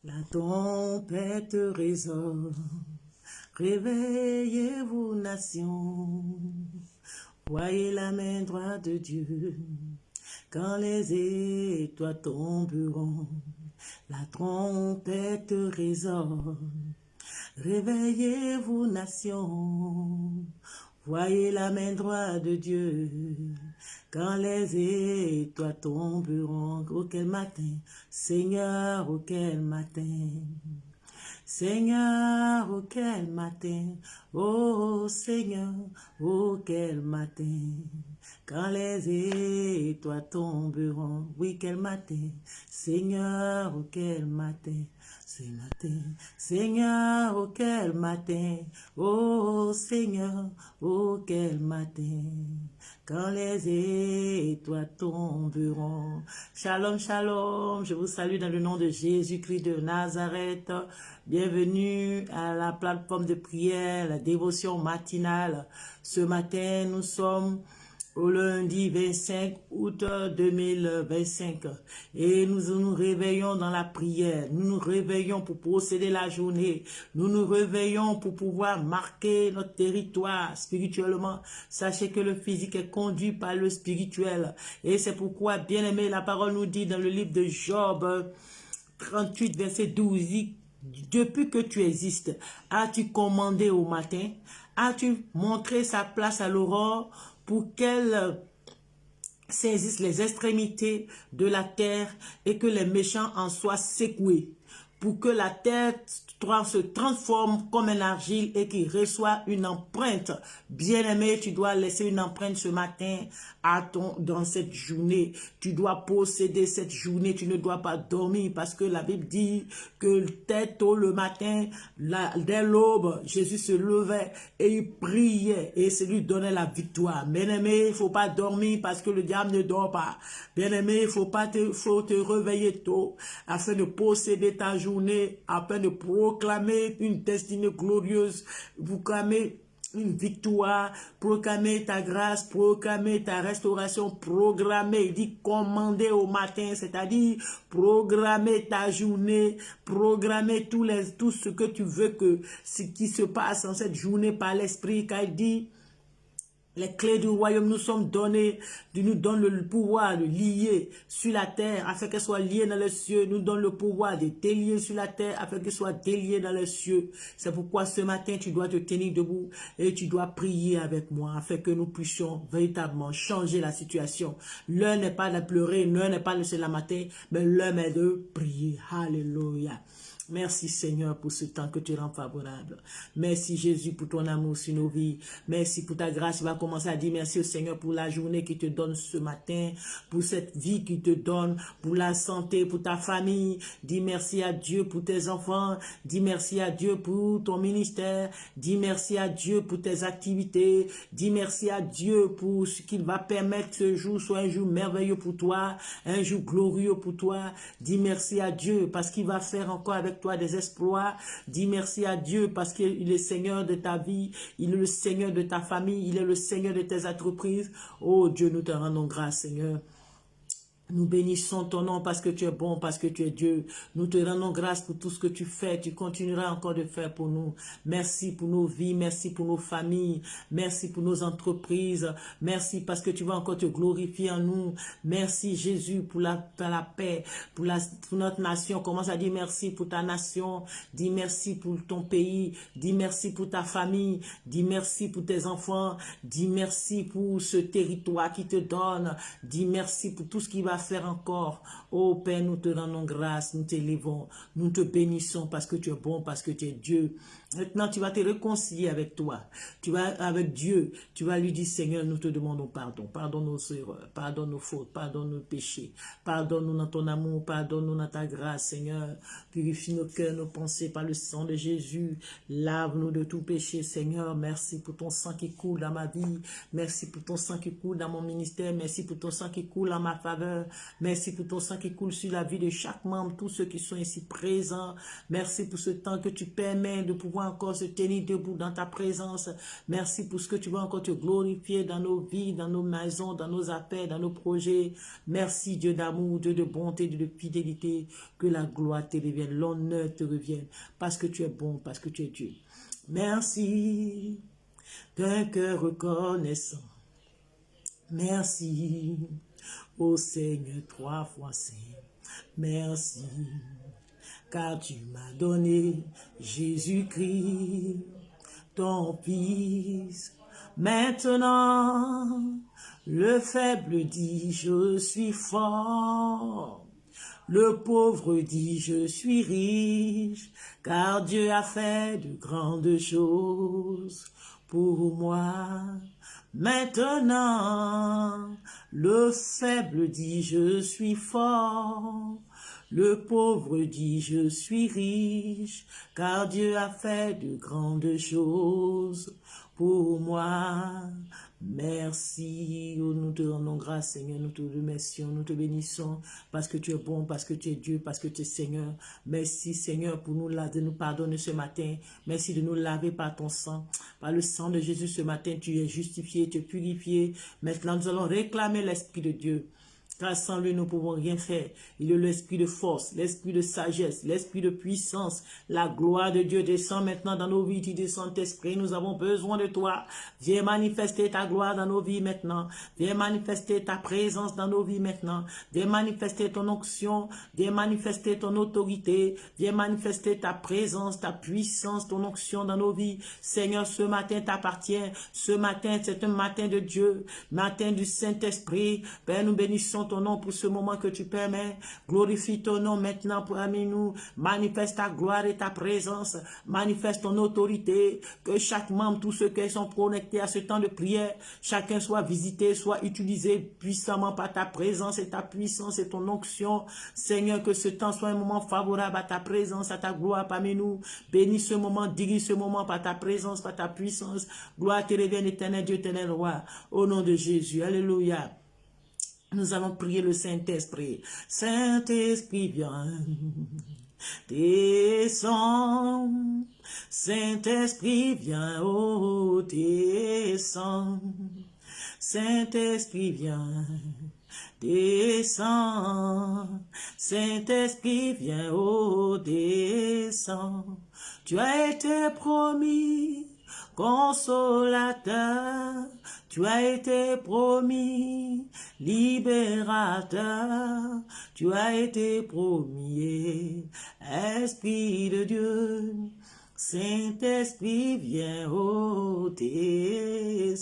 La tempête résonne, réveillez-vous nations, voyez la main droite de Dieu, quand les étoiles tomberont, la trompette résonne, réveillez-vous nations, voyez la main droite de Dieu, quand les étoiles tomberont. Oh quel matin, Seigneur, oh quel matin. Seigneur, oh quel matin, oh Seigneur, oh quel matin, quand les étoiles tomberont, oui quel matin, Seigneur, oh quel matin, ce matin, Seigneur, oh quel matin, oh Seigneur, oh quel matin, quand les étoiles tomberont. Shalom, shalom, je vous salue dans le nom de Jésus-Christ de Nazareth. Bienvenue à la plateforme de prière, la dévotion matinale. Ce matin, nous sommes au lundi 25 août 2025 et nous nous réveillons dans la prière, nous nous réveillons pour procéder la journée, nous nous réveillons pour pouvoir marquer notre territoire spirituellement. Sachez que le physique est conduit par le spirituel et c'est pourquoi, bien aimé, la parole nous dit dans le livre de Job 38 verset 12, depuis que tu existes, as-tu commandé au matin, as-tu montré sa place à l'aurore pour qu'elle saisisse les extrémités de la terre et que les méchants en soient secoués, pour que la terre se transforme comme un argile et qu'il reçoit une empreinte. Bien-aimé, tu dois laisser une empreinte ce matin dans cette journée. Tu dois posséder cette journée. Tu ne dois pas dormir parce que la Bible dit que très tôt le matin, dès l'aube, Jésus se levait et il priait et ça lui donnait la victoire. Bien-aimé, il ne faut pas dormir parce que le diable ne dort pas. Bien-aimé, il faut te réveiller tôt afin de posséder ta journée, afin de proclamer une destinée glorieuse, proclamer une victoire, proclamer ta grâce, proclamer ta restauration, programmer, il dit commander au matin, c'est-à-dire programmer ta journée, programmer tout ce que tu veux que ce qui se passe en cette journée par l'esprit, car il dit les clés du royaume nous sont données, nous donne le pouvoir de lier sur la terre afin qu'elles soient liées dans les cieux. Nous donne le pouvoir de délier sur la terre afin qu'elles soient déliées dans les cieux. C'est pourquoi ce matin tu dois te tenir debout et tu dois prier avec moi afin que nous puissions véritablement changer la situation. L'heure n'est pas de pleurer, l'heure n'est pas de se lamenter, mais l'heure est de prier. Alléluia. Merci Seigneur pour ce temps que tu rends favorable. Merci Jésus pour ton amour sur nos vies. Merci pour ta grâce. Tu vas commencer à dire merci au Seigneur pour la journée qu'il te donne ce matin, pour cette vie qu'il te donne, pour la santé, pour ta famille. Dis merci à Dieu pour tes enfants. Dis merci à Dieu pour ton ministère. Dis merci à Dieu pour tes activités. Dis merci à Dieu pour ce qu'il va permettre que ce jour soit un jour merveilleux pour toi, un jour glorieux pour toi. Dis merci à Dieu parce qu'il va faire encore avec toi des exploits. Dis merci à Dieu parce qu'il est Seigneur de ta vie, il est le Seigneur de ta famille, il est le Seigneur de tes entreprises. Oh Dieu, nous te rendons grâce, Seigneur. Nous bénissons ton nom parce que tu es bon, parce que tu es Dieu. Nous te rendons grâce pour tout ce que tu fais. Tu continueras encore de faire pour nous. Merci pour nos vies, merci pour nos familles, merci pour nos entreprises. Merci parce que tu vas encore te glorifier en nous. Merci Jésus pour la paix, pour notre nation. Commence à dire merci pour ta nation. Dis merci pour ton pays. Dis merci pour ta famille. Dis merci pour tes enfants. Dis merci pour ce territoire qui te donne. Dis merci pour tout ce qui va faire encore. Oh Père, nous te rendons grâce, nous t'élévons, nous te bénissons parce que tu es bon, parce que tu es Dieu. Maintenant, tu vas te réconcilier avec toi. Tu vas avec Dieu. Tu vas lui dire, Seigneur, nous te demandons pardon. Pardonne nos erreurs, pardonne nos fautes, pardonne nos péchés. Pardonne-nous dans ton amour, pardonne-nous dans ta grâce, Seigneur. Purifie nos cœurs, nos pensées par le sang de Jésus. Lave-nous de tout péché, Seigneur. Merci pour ton sang qui coule dans ma vie. Merci pour ton sang qui coule dans mon ministère. Merci pour ton sang qui coule en ma faveur. Seigneur. Merci pour ton sang qui coule sur la vie de chaque membre, tous ceux qui sont ici présents. Merci pour ce temps que tu permets de pouvoir encore se tenir debout dans ta présence. Merci pour ce que tu vas encore te glorifier dans nos vies, dans nos maisons, dans nos appels, dans nos projets. Merci Dieu d'amour, Dieu de bonté, Dieu de fidélité. Que la gloire te revienne, l'honneur te revienne, parce que tu es bon, parce que tu es Dieu. Merci d'un cœur reconnaissant. Merci, ô Seigneur, 3 fois saint. Merci, car tu m'as donné Jésus-Christ, ton Fils. Maintenant, le faible dit, je suis fort. Le pauvre dit, je suis riche, car Dieu a fait de grandes choses pour moi. Maintenant, le faible dit, je suis fort. Le pauvre dit, je suis riche, car Dieu a fait de grandes choses pour moi. Merci, nous te rendons grâce, Seigneur, nous te remercions, nous te bénissons, parce que tu es bon, parce que tu es Dieu, parce que tu es Seigneur. Merci, Seigneur, pour de nous pardonner ce matin. Merci de nous laver par ton sang. Par le sang de Jésus ce matin, tu es justifié, tu es purifié. Maintenant, nous allons réclamer l'Esprit de Dieu. Car sans lui, nous ne pouvons rien faire. Il est l'esprit de force, l'esprit de sagesse, l'esprit de puissance. La gloire de Dieu descend maintenant dans nos vies. Tu descends, Esprit, nous avons besoin de toi. Viens manifester ta gloire dans nos vies maintenant. Viens manifester ta présence dans nos vies maintenant. Viens manifester ton onction. Viens manifester ton autorité. Viens manifester ta présence, ta puissance, ton onction dans nos vies. Seigneur, ce matin t'appartient. Ce matin, c'est un matin de Dieu. Matin du Saint-Esprit. Père, nous bénissons ton nom pour ce moment que tu permets. Glorifie ton nom maintenant parmi nous. Manifeste ta gloire et ta présence. Manifeste ton autorité. Que chaque membre, tous ceux qui sont connectés à ce temps de prière, chacun soit visité, soit utilisé puissamment par ta présence et ta puissance et ton onction. Seigneur, que ce temps soit un moment favorable à ta présence, à ta gloire parmi nous. Bénis ce moment, dirige ce moment par ta présence, par ta puissance. Gloire te revienne, éternel Dieu, éternel roi. Au nom de Jésus. Alléluia. Nous allons prier le Saint-Esprit. Saint-Esprit, viens, descends. Saint-Esprit, viens, oh, descends. Saint-Esprit, viens, descends. Saint-Esprit, viens, oh, descends. Tu as été promis, consolateur. Tu as été promis, libérateur. Tu as été promis, Esprit de Dieu. Saint-Esprit, viens, oh, descends.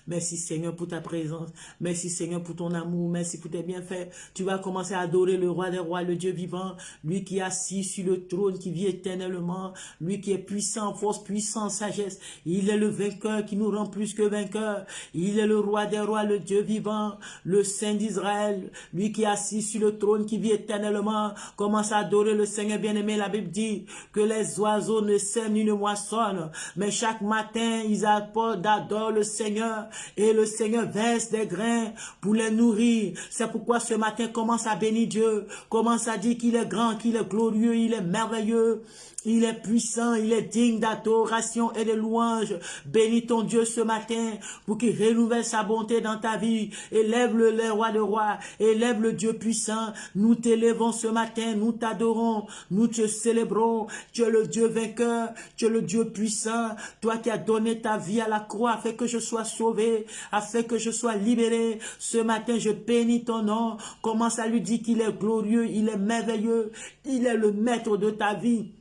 Merci Seigneur pour ta présence. Merci Seigneur pour ton amour. Merci pour tes bienfaits. Tu vas commencer à adorer le roi des rois, le Dieu vivant. Lui qui est assis sur le trône, qui vit éternellement. Lui qui est puissant, force, puissance, sagesse. Il est le vainqueur qui nous rend plus que vainqueurs. Il est le roi des rois, le Dieu vivant. Le Saint d'Israël. Lui qui est assis sur le trône, qui vit éternellement. Commence à adorer le Seigneur bien-aimé. La Bible dit que les oiseaux ne sèment ni ne moissonnent, mais chaque matin, ils adorent le Seigneur et le Seigneur verse des grains pour les nourrir. C'est pourquoi ce matin, commence à bénir Dieu, commence à dire qu'il est grand, qu'il est glorieux, il est merveilleux. Il est puissant, il est digne d'adoration et de louange. Bénis ton Dieu ce matin pour qu'il renouvelle sa bonté dans ta vie. Élève le roi de rois, élève le Dieu puissant. Nous t'élèvons ce matin, nous t'adorons, nous te célébrons. Tu es le Dieu vainqueur, tu es le Dieu puissant. Toi qui as donné ta vie à la croix afin que je sois sauvé, afin que je sois libéré. Ce matin, je bénis ton nom. Commence à lui dire qu'il est glorieux, il est merveilleux, il est le maître de ta vie.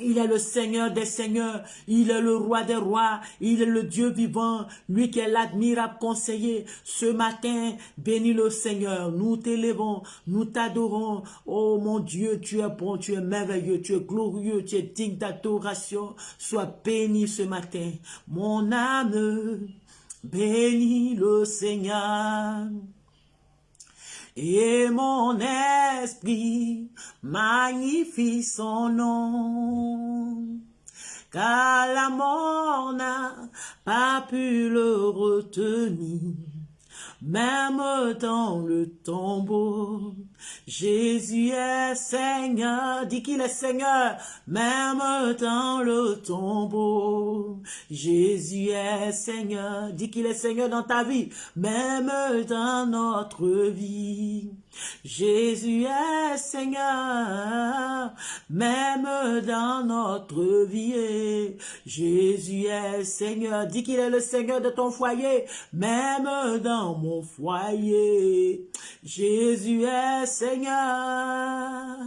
Il est le Seigneur des seigneurs, il est le roi des rois, il est le Dieu vivant, lui qui est l'admirable conseiller. Ce matin, bénis le Seigneur, nous t'élèvons, nous t'adorons. Oh mon Dieu, tu es bon, tu es merveilleux, tu es glorieux, tu es digne d'adoration. Sois béni ce matin. Mon âme, bénis le Seigneur. Et mon esprit magnifie son nom, car la mort n'a pas pu le retenir. même dans le tombeau. Jésus est Seigneur, dis qu'il est Seigneur, même dans le tombeau. Jésus est Seigneur, dis qu'il est Seigneur dans ta vie, même dans notre vie. Jésus est Seigneur, même dans notre vie. Jésus est Seigneur, dis qu'il est le Seigneur de ton foyer, même dans mon foyer. Jésus est Seigneur,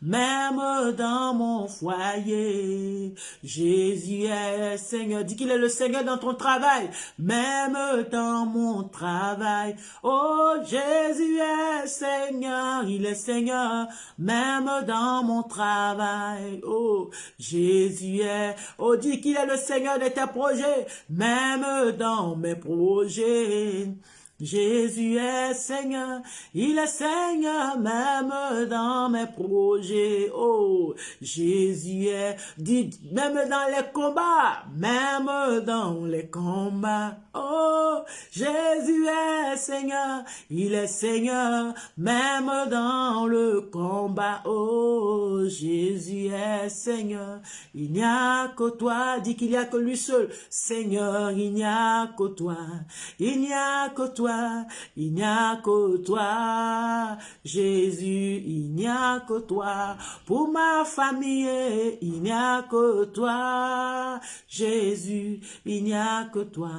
même dans mon foyer. Jésus est Seigneur, dis qu'il est le Seigneur dans ton travail, même dans mon travail. Oh, Jésus est Seigneur, il est Seigneur, même dans mon travail. Oh, Jésus est, oh, dis qu'il est le Seigneur de tes projets, même dans mes projets. Jésus est Seigneur, il est Seigneur même dans mes projets. Oh, Jésus est, dit, même dans les combats, même dans les combats. Oh, Jésus est Seigneur, il est Seigneur même dans le combat. Oh, Jésus est Seigneur, il n'y a que toi, dis qu'il n'y a que lui seul. Seigneur, il n'y a que toi, il n'y a que toi. Il n'y a que toi, Jésus, il n'y a que toi, pour ma famille, il n'y a que toi, Jésus, il n'y a que toi,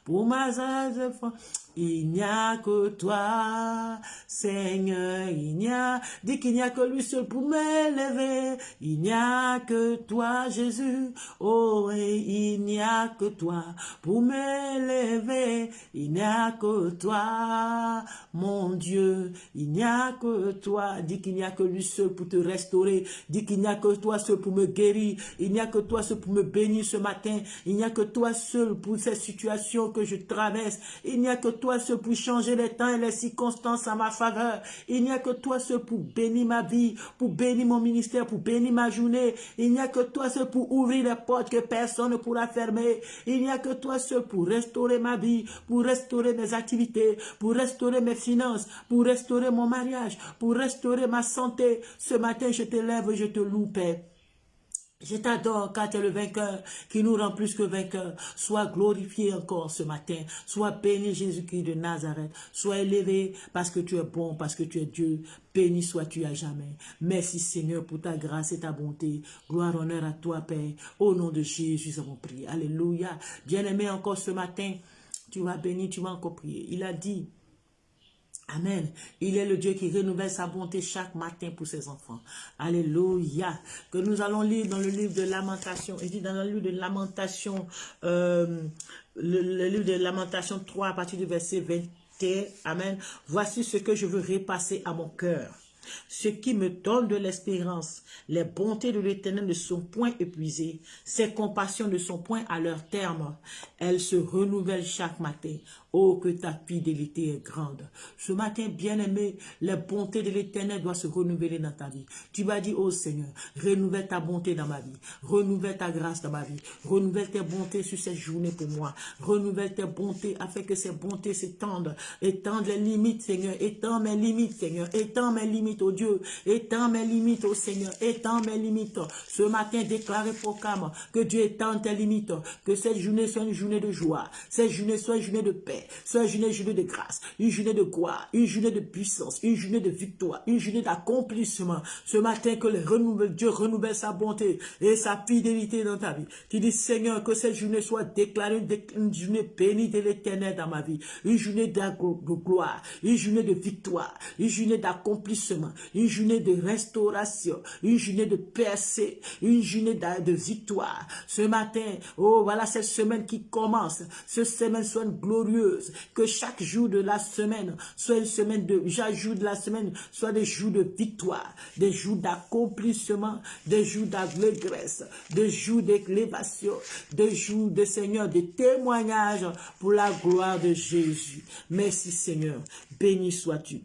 pour ma enfants, il n'y a que toi, Seigneur, il n'y a, dis qu'il n'y a que lui seul pour m'élever, il n'y a que toi, Jésus, oh, et il n'y a que toi pour m'élever, il n'y a que toi, mon Dieu, il n'y a que toi, dis qu'il n'y a que lui seul pour te restaurer, dis qu'il n'y a que toi seul pour me guérir, il n'y a que toi seul pour me bénir ce matin, il n'y a que toi seul pour ces situations que je traverse, il n'y a que toi seul pour changer les temps et les circonstances à ma faveur, il n'y a que toi seul pour bénir ma vie, pour bénir mon ministère, pour bénir ma journée, il n'y a que toi seul pour ouvrir les portes que personne ne pourra fermer, il n'y a que toi seul pour restaurer ma vie, pour restaurer mes activités, pour restaurer mes finances, pour restaurer mon mariage, pour restaurer ma santé. Ce matin, je te lève, je te loue, Père. Je t'adore car tu es le vainqueur qui nous rend plus que vainqueur. Sois glorifié encore ce matin. Sois béni Jésus-Christ de Nazareth. Sois élevé parce que tu es bon, parce que tu es Dieu. Béni sois-tu à jamais. Merci Seigneur pour ta grâce et ta bonté. Gloire, honneur à toi Père. Au nom de Jésus, nous avons prié. Alléluia. Bien-aimé, encore ce matin, tu vas bénir, tu vas encore prier. Il a dit, amen. Il est le Dieu qui renouvelle sa bonté chaque matin pour ses enfants. Alléluia. Que nous allons lire dans le livre de Lamentation. Il dit dans le livre de Lamentation, le livre de Lamentation 3 à partir du verset 21. Amen. Voici ce que je veux repasser à mon cœur. Ce qui me donne de l'espérance, les bontés de l'Éternel ne sont point épuisées, ses compassions ne sont point à leur terme, elles se renouvellent chaque matin. Oh, que ta fidélité est grande. Ce matin, bien-aimé, les bontés de l'Éternel doivent se renouveler dans ta vie. Tu vas dire, oh Seigneur, renouvelle ta bonté dans ma vie, renouvelle ta grâce dans ma vie, renouvelle tes bontés sur cette journée pour moi, renouvelle tes bontés afin que ces bontés s'étendent, étendent les limites, Seigneur, étends mes limites, Seigneur, étends mes limites, oh Dieu, étends mes limites, oh Seigneur, étends mes limites. Ce matin, déclare et proclame que Dieu étend tes limites, que cette journée soit une journée de joie, cette journée soit une journée de paix, soit une journée de grâce, une journée de gloire, une journée de puissance, une journée de victoire, une journée d'accomplissement. Ce matin, que Dieu renouvelle sa bonté et sa fidélité dans ta vie. Tu dis, Seigneur, que cette journée soit déclarée une journée bénie de l'Éternel dans ma vie, une journée de gloire, une journée de victoire, une journée d'accomplissement, une journée de restauration, une journée de percée, une journée de victoire. Ce matin, oh, voilà cette semaine qui commence. Cette semaine soit glorieuse. Que chaque jour de la semaine soit une semaine de, chaque jour de la semaine soit des jours de victoire, des jours d'accomplissement, des jours d'allégresse, des jours d'élévation, des jours de Seigneur, de témoignage pour la gloire de Jésus. Merci Seigneur. Béni sois-tu.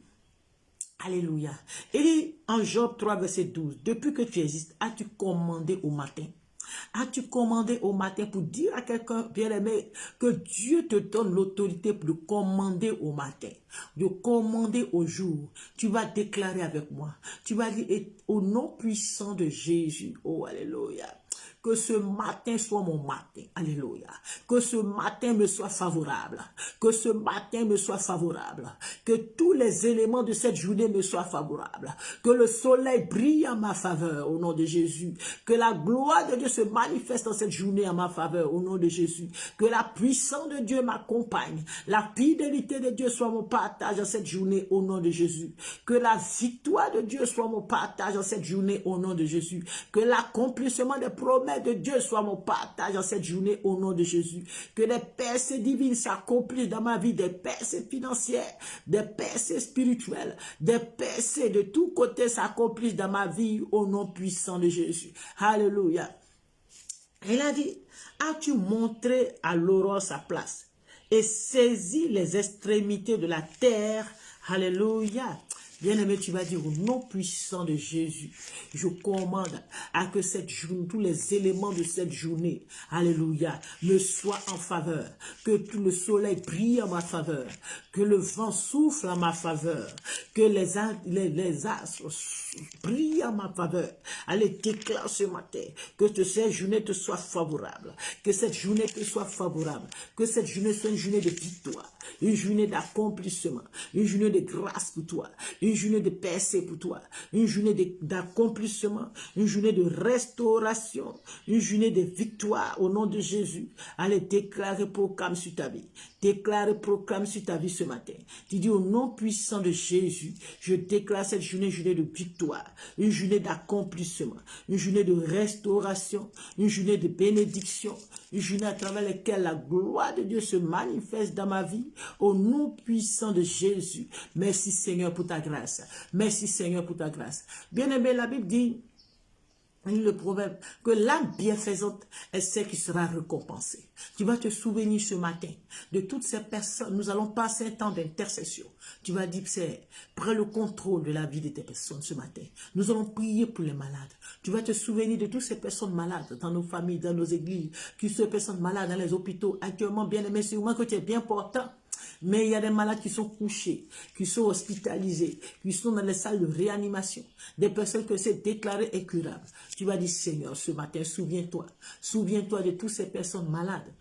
Alléluia. Il dit en Job 3, verset 12, depuis que tu existes, as-tu commandé au matin? As-tu commandé au matin pour dire à quelqu'un, bien-aimé, que Dieu te donne l'autorité de commander au matin, de commander au jour. Tu vas déclarer avec moi. Tu vas dire, et au nom puissant de Jésus, oh alléluia, que ce matin soit mon matin. Alléluia. Que ce matin me soit favorable. Que ce matin me soit favorable. Que tous les éléments de cette journée me soient favorables. Que le soleil brille en ma faveur au nom de Jésus. Que la gloire de Dieu se manifeste dans cette journée en ma faveur au nom de Jésus. Que la puissance de Dieu m'accompagne. La fidélité de Dieu soit mon partage dans cette journée au nom de Jésus. Que la victoire de Dieu soit mon partage dans cette journée au nom de Jésus. Que l'accomplissement des promesses de Dieu soit mon partage dans cette journée au nom de Jésus. Que les percées divines s'accomplissent dans ma vie, des percées financières, des percées spirituelles, des percées de tous côtés s'accomplissent dans ma vie au nom puissant de Jésus. Alléluia. Il a dit, as-tu montré à l'aurore sa place et saisi les extrémités de la terre? Alléluia. Bien-aimé, tu vas dire au nom puissant de Jésus, je commande à que cette journée, tous les éléments de cette journée, alléluia, me soient en faveur, que tout le soleil brille en ma faveur, que le vent souffle en ma faveur, que les astres brillent en ma faveur. Allez, déclare ce matin que cette journée te soit favorable, que cette journée te soit favorable, que cette journée soit une journée de victoire, une journée d'accomplissement, une journée de grâce pour toi, une journée de percée pour toi, une journée d'accomplissement, une journée de restauration, une journée de victoire au nom de Jésus. Allez, déclare, proclame sur ta vie. Déclare, proclame sur ta vie ce matin. Tu dis au nom puissant de Jésus, je déclare cette journée, une journée de victoire, une journée d'accomplissement, une journée de restauration, une journée de bénédiction, une journée à travers laquelle la gloire de Dieu se manifeste dans ma vie, au nom puissant de Jésus. Merci Seigneur pour ta grâce. Merci Seigneur pour ta grâce. Bien-aimé, la Bible dit, le proverbe, que l'âme bienfaisante est celle qui sera récompensée. Tu vas te souvenir ce matin de toutes ces personnes. Nous allons passer un temps d'intercession. Tu vas dire, prends le contrôle de la vie de tes personnes ce matin. Nous allons prier pour les malades. Tu vas te souvenir de toutes ces personnes malades dans nos familles, dans nos églises, qui sont personnes malades dans les hôpitaux. Actuellement, bien aimé, c'est moi que tu es bien portant. Mais il y a des malades qui sont couchés, qui sont hospitalisés, qui sont dans les salles de réanimation. Des personnes que c'est déclaré incurable. Tu vas dire, Seigneur, ce matin, souviens-toi. Souviens-toi de toutes ces personnes malades.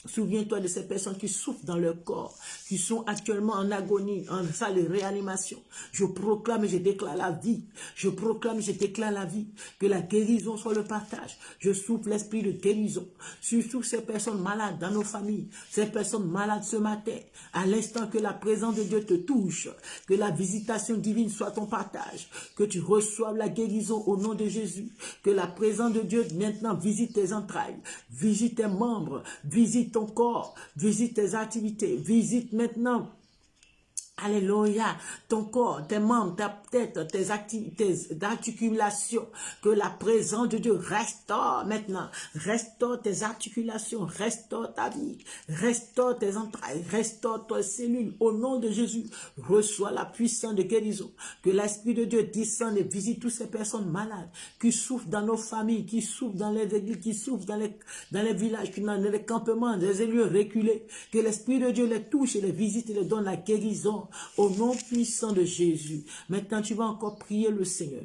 Souviens-toi de ces personnes qui souffrent dans leur corps, qui sont actuellement en agonie, en salle de réanimation. Je proclame et je déclare la vie. Je proclame et je déclare la vie. Que la guérison soit le partage. Je souffle l'esprit de guérison sur toutes ces personnes malades dans nos familles. Ces personnes malades ce matin, à l'instant que la présence de Dieu te touche, que la visitation divine soit ton partage, que tu reçoives la guérison au nom de Jésus, que la présence de Dieu maintenant visite tes entrailles, visite tes membres, visite ton corps, visite tes activités, visite maintenant, alléluia, ton corps, tes membres, ta tête, tes activités, d'articulation, que la présence de Dieu restaure maintenant, restaure tes articulations, restaure ta vie, restaure tes entrailles, restaure tes cellules, au nom de Jésus, reçois la puissance de guérison, que l'Esprit de Dieu descende et visite toutes ces personnes malades, qui souffrent dans nos familles, qui souffrent dans les églises, qui souffrent dans les villages, qui sont dans les campements, dans les lieux reculés, que l'Esprit de Dieu les touche et les visite et les donne la guérison, au nom puissant de Jésus. Maintenant, tu vas encore prier le Seigneur.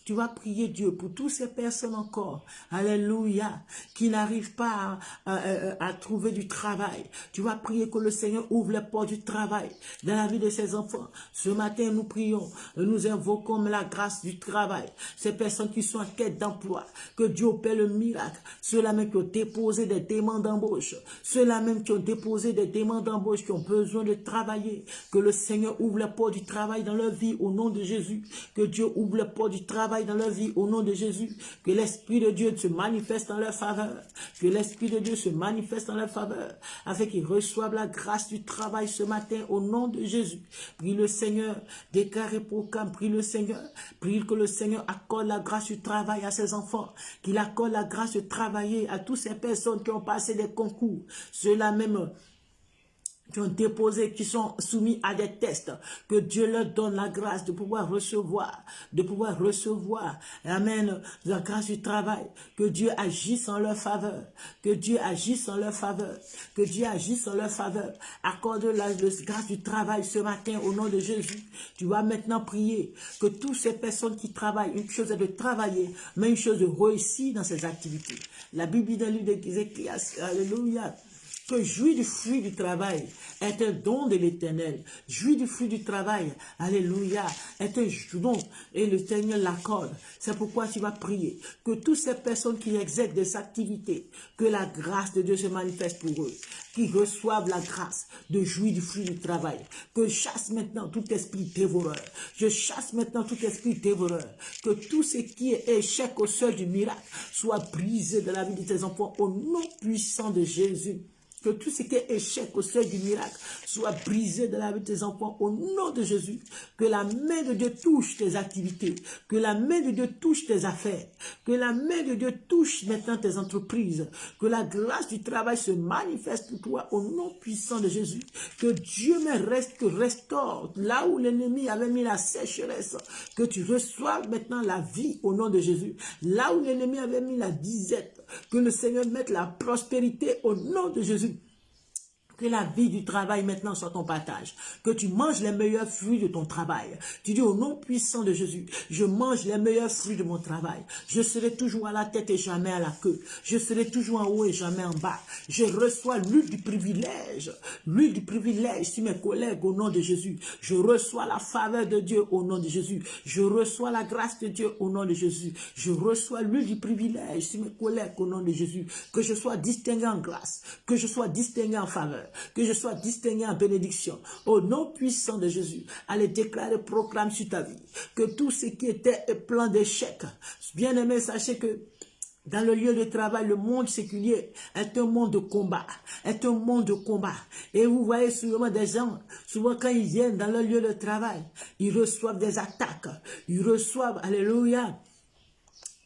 Tu vas prier Dieu pour toutes ces personnes encore, alléluia, qui n'arrivent pas à trouver du travail. Tu vas prier que le Seigneur ouvre les portes du travail dans la vie de ses enfants. Ce matin, nous prions, nous invoquons la grâce du travail. Ces personnes qui sont en quête d'emploi, que Dieu opère le miracle. Ceux-là même qui ont déposé des demandes d'embauche, ceux-là même qui ont déposé des demandes d'embauche, qui ont besoin de travailler, que le Seigneur ouvre les portes du travail dans leur vie au nom de Jésus, que Dieu ouvre les portes du travail dans leur vie au nom de Jésus, que l'Esprit de Dieu se manifeste dans leur faveur, que l'Esprit de Dieu se manifeste dans leur faveur, afin qu'ils reçoivent la grâce du travail ce matin au nom de Jésus. Prie le Seigneur, déclare et proclame, prie le Seigneur, prie que le Seigneur accorde la grâce du travail à ses enfants, qu'il accorde la grâce de travailler à toutes ces personnes qui ont passé des concours, ceux-là même qui ont déposé, qui sont soumis à des tests, que Dieu leur donne la grâce de pouvoir recevoir, amen, la grâce du travail, que Dieu agisse en leur faveur, que Dieu agisse en leur faveur, que Dieu agisse en leur faveur, accorde la grâce du travail ce matin au nom de Jésus. Tu vas maintenant prier que toutes ces personnes qui travaillent, une chose est de travailler, mais une chose de réussir dans ces activités. La Bible dit dans le livre d'Ézéchias, alléluia, que jouir du fruit du travail est un don de l'Éternel. Jouir du fruit du travail, alléluia, est un don et l'Éternel l'accorde. C'est pourquoi tu vas prier que toutes ces personnes qui exercent des activités, que la grâce de Dieu se manifeste pour eux, qui reçoivent la grâce de jouir du fruit du travail. Que je chasse maintenant tout esprit dévoreur. Je chasse maintenant tout esprit dévoreur. Que tout ce qui est échec au sol du miracle soit brisé de la vie de tes enfants au nom puissant de Jésus. Que tout ce qui est échec au seuil du miracle soit brisé de la vie de tes enfants au nom de Jésus. Que la main de Dieu touche tes activités. Que la main de Dieu touche tes affaires. Que la main de Dieu touche maintenant tes entreprises. Que la grâce du travail se manifeste pour toi au nom puissant de Jésus. Que Dieu restaure là où l'ennemi avait mis la sécheresse. Que tu reçoives maintenant la vie au nom de Jésus. Là où l'ennemi avait mis la disette. Que le Seigneur mette la prospérité au nom de Jésus. Que la vie du travail maintenant soit ton partage. Que tu manges les meilleurs fruits de ton travail. Tu dis au nom puissant de Jésus, je mange les meilleurs fruits de mon travail. Je serai toujours à la tête et jamais à la queue. Je serai toujours en haut et jamais en bas. Je reçois l'huile du privilège sur mes collègues au nom de Jésus. Je reçois la faveur de Dieu au nom de Jésus. Je reçois la grâce de Dieu au nom de Jésus. Je reçois l'huile du privilège sur mes collègues au nom de Jésus. Que je sois distingué en grâce. Que je sois distingué en faveur. Que je sois distingué en bénédiction. Au nom puissant de Jésus, allez déclarer, proclame sur ta vie que tout ce qui était plan d'échec, bien aimé, sachez que dans le lieu de travail, le monde séculier est un monde de combat, Et vous voyez souvent des gens, souvent quand ils viennent dans le lieu de travail, ils reçoivent des attaques, ils reçoivent, alléluia,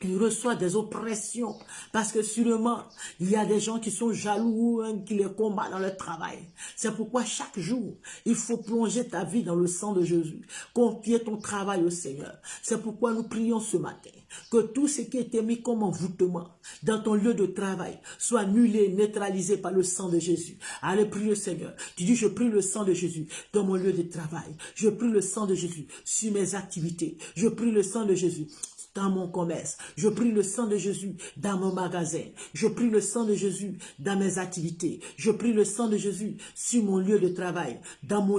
il reçoit des oppressions parce que sûrement, il y a des gens qui sont jaloux, qui les combattent dans leur travail. C'est pourquoi chaque jour, il faut plonger ta vie dans le sang de Jésus. Confier ton travail au Seigneur. C'est pourquoi nous prions ce matin. Que tout ce qui était mis comme envoûtement dans ton lieu de travail soit annulé, neutralisé par le sang de Jésus. Allez, prie le Seigneur. Tu dis, je prie le sang de Jésus dans mon lieu de travail. Je prie le sang de Jésus sur mes activités. Je prie le sang de Jésus dans mon commerce. Je prie le sang de Jésus dans mon magasin. Je prie le sang de Jésus dans mes activités. Je prie le sang de Jésus sur mon lieu de travail,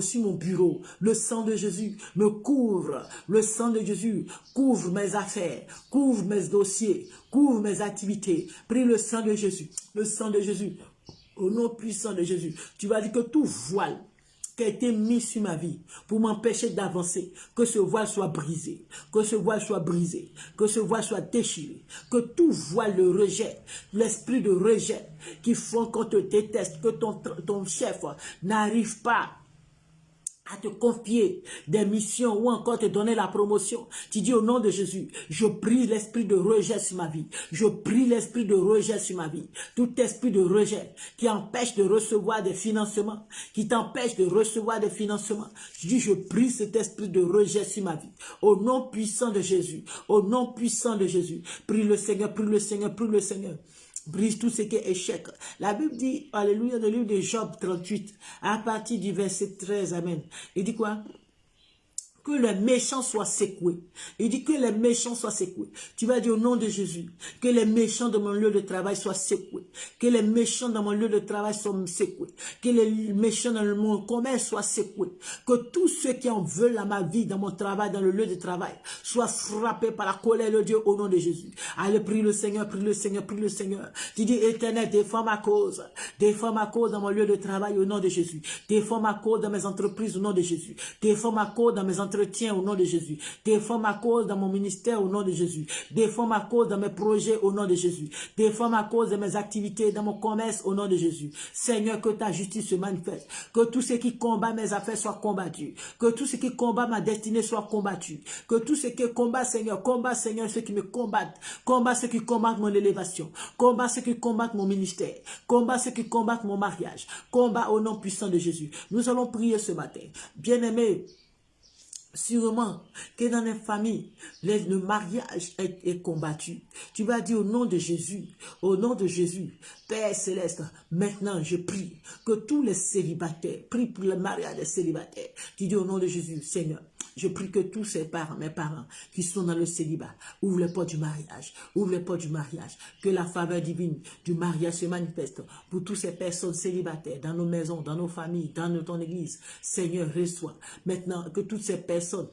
sur mon bureau. Le sang de Jésus me couvre. Le sang de Jésus couvre mes affaires, couvre mes dossiers, couvre mes activités. Prie le sang de Jésus. Le sang de Jésus. Au nom puissant de Jésus. Tu vas dire que tout voile qui a été mis sur ma vie pour m'empêcher d'avancer, que ce voile soit brisé, que ce voile soit brisé, que ce voile soit déchiré, que tout voile de rejet, l'esprit de rejet qui font qu'on te déteste, que ton chef n'arrive pas à te confier des missions ou encore te donner la promotion. Tu dis au nom de Jésus, je brise l'esprit de rejet sur ma vie. Je brise l'esprit de rejet sur ma vie. Tout esprit de rejet qui empêche de recevoir des financements, qui t'empêche de recevoir des financements. Je dis, je brise cet esprit de rejet sur ma vie. Au nom puissant de Jésus. Au nom puissant de Jésus. Prie le Seigneur, prie le Seigneur, prie le Seigneur. Brise tout ce qui est échec. La Bible dit, alléluia, dans le livre de Job 38, à partir du verset 13, amen. Il dit quoi? Que les méchants soient secoués. Il dit que les méchants soient secoués. Tu vas dire au nom de Jésus, que les méchants de mon lieu de travail soient secoués. Que les méchants dans mon lieu de travail soient secoués. Que les méchants dans mon commerce soient secoués. Que tous ceux qui en veulent à ma vie, dans mon travail, dans le lieu de travail, soient frappés par la colère de Dieu au nom de Jésus. Allez, prie le Seigneur, prie le Seigneur, prie le Seigneur. Tu dis, Éternel, défends ma cause. Défends ma cause dans mon lieu de travail au nom de Jésus. Défends ma cause dans mes entreprises au nom de Jésus. Défends ma cause dans mes entreprises entretien au nom de Jésus. Défends ma cause dans mon ministère au nom de Jésus. Défends ma cause dans mes projets au nom de Jésus. Défends ma cause dans mes activités, dans mon commerce au nom de Jésus. Seigneur, que ta justice se manifeste. Que tout ce qui combat mes affaires soit combattu. Que tout ce qui combat ma destinée soit combattu. Que tout ce qui combat, Seigneur, ceux qui me combattent. Combat ceux qui combattent mon élévation. Combat ceux qui combattent mon ministère. Combat ceux qui combattent mon mariage. Combat au nom puissant de Jésus. Nous allons prier ce matin. Bien-aimés, sûrement que dans les familles, le mariage est combattu. Tu vas dire au nom de Jésus, Père Céleste, maintenant je prie que tous les célibataires, prie pour le mariage des célibataires. Tu dis au nom de Jésus, Seigneur, je prie que tous ces parents, mes parents qui sont dans le célibat, ouvrent les portes du mariage, que la faveur divine du mariage se manifeste pour toutes ces personnes célibataires, dans nos maisons, dans nos familles, dans ton église. Seigneur, reçois maintenant que toutes ces personnes,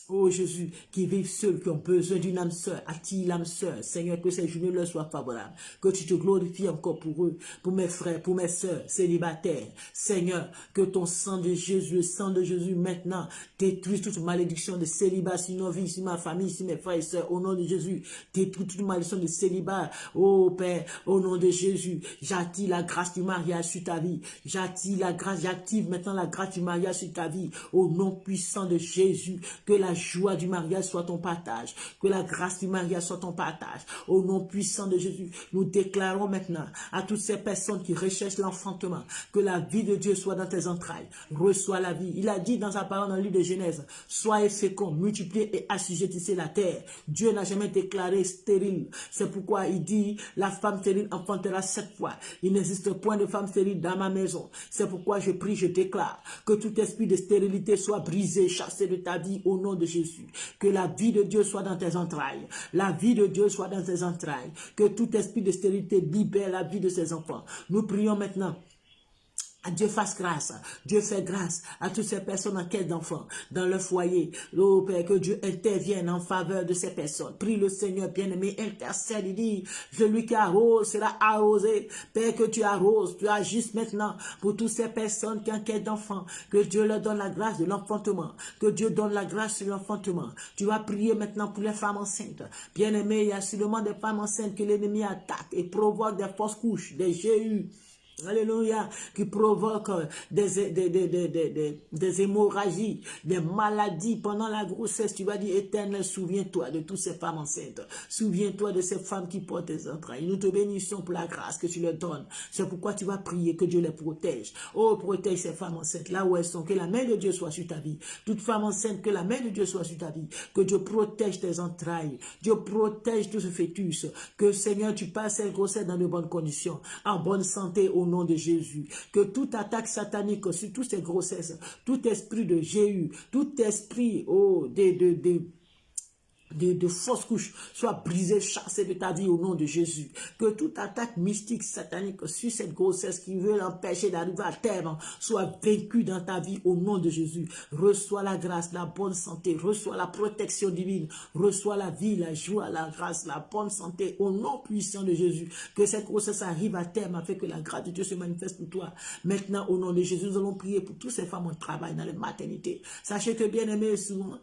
oh Jésus, qui vivent seuls, qui ont besoin d'une âme sœur, attire l'âme sœur. Seigneur, que ces journées leur soient favorables. Que tu te glorifies encore pour eux, pour mes frères, pour mes sœurs célibataires. Seigneur, que ton sang de Jésus, le sang de Jésus maintenant, détruise toute malédiction de célibat sur nos vies, sur ma famille, sur mes frères et sœurs. Au nom de Jésus, détruis toute malédiction de célibat. Oh Père, au nom de Jésus, j'attire la grâce du mariage sur ta vie. J'attire la grâce, j'active maintenant la grâce du mariage sur ta vie. Au nom puissant de Jésus, que la joie du mariage soit ton partage, que la grâce du mariage soit ton partage. Au nom puissant de Jésus, nous déclarons maintenant à toutes ces personnes qui recherchent l'enfantement, que la vie de Dieu soit dans tes entrailles. Reçois la vie. Il a dit dans sa parole dans le livre de Genèse, soyez féconds, multipliez et assujettissez la terre. Dieu n'a jamais déclaré stérile. C'est pourquoi il dit, la femme stérile enfantera 7 fois. Il n'existe point de femme stérile dans ma maison. C'est pourquoi je prie, je déclare que tout esprit de stérilité soit brisé, chassé de ta vie au nom de Jésus. Que la vie de Dieu soit dans tes entrailles. La vie de Dieu soit dans tes entrailles. Que tout esprit de stérilité libère la vie de ses enfants. Nous prions maintenant. Dieu fasse grâce, Dieu fait grâce à toutes ces personnes en quête d'enfants, dans leur foyer. Oh Père, que Dieu intervienne en faveur de ces personnes. Prie le Seigneur bien-aimé, intercède, il dit, celui qui arrose sera arrosé. Père, que tu arroses, tu agisses maintenant pour toutes ces personnes qui en quête d'enfants. Que Dieu leur donne la grâce de l'enfantement. Que Dieu donne la grâce de l'enfantement. Tu vas prier maintenant pour les femmes enceintes. Bien-aimé, il y a sûrement des femmes enceintes que l'ennemi attaque et provoque des fausses couches, des GU. Alléluia, qui provoque des hémorragies, des maladies pendant la grossesse. Tu vas dire, Éternel, souviens-toi de toutes ces femmes enceintes. Souviens-toi de ces femmes qui portent tes entrailles. Nous te bénissons pour la grâce que tu leur donnes. C'est pourquoi tu vas prier que Dieu les protège. Oh, protège ces femmes enceintes là où elles sont. Que la main de Dieu soit sur ta vie. Toute femme enceinte, que la main de Dieu soit sur ta vie. Que Dieu protège tes entrailles. Dieu protège tout ce fœtus. Que Seigneur, tu passes cette grossesse dans de bonnes conditions, en bonne santé au nom de Jésus. Que toute attaque satanique sur toutes ces grossesses, tout esprit de Jéhu, tout esprit de fausses couches soit brisé, chassé de ta vie au nom de Jésus. Que toute attaque mystique, satanique sur cette grossesse qui veut l'empêcher d'arriver à terme soit vaincue dans ta vie au nom de Jésus. Reçois la grâce, la bonne santé, reçois la protection divine, reçois la vie, la joie, la grâce, la bonne santé au nom puissant de Jésus. Que cette grossesse arrive à terme afin que la grâce de Dieu se manifeste pour toi. Maintenant, au nom de Jésus, nous allons prier pour toutes ces femmes en travail dans les maternités. Sachez que bien aimé, souvent,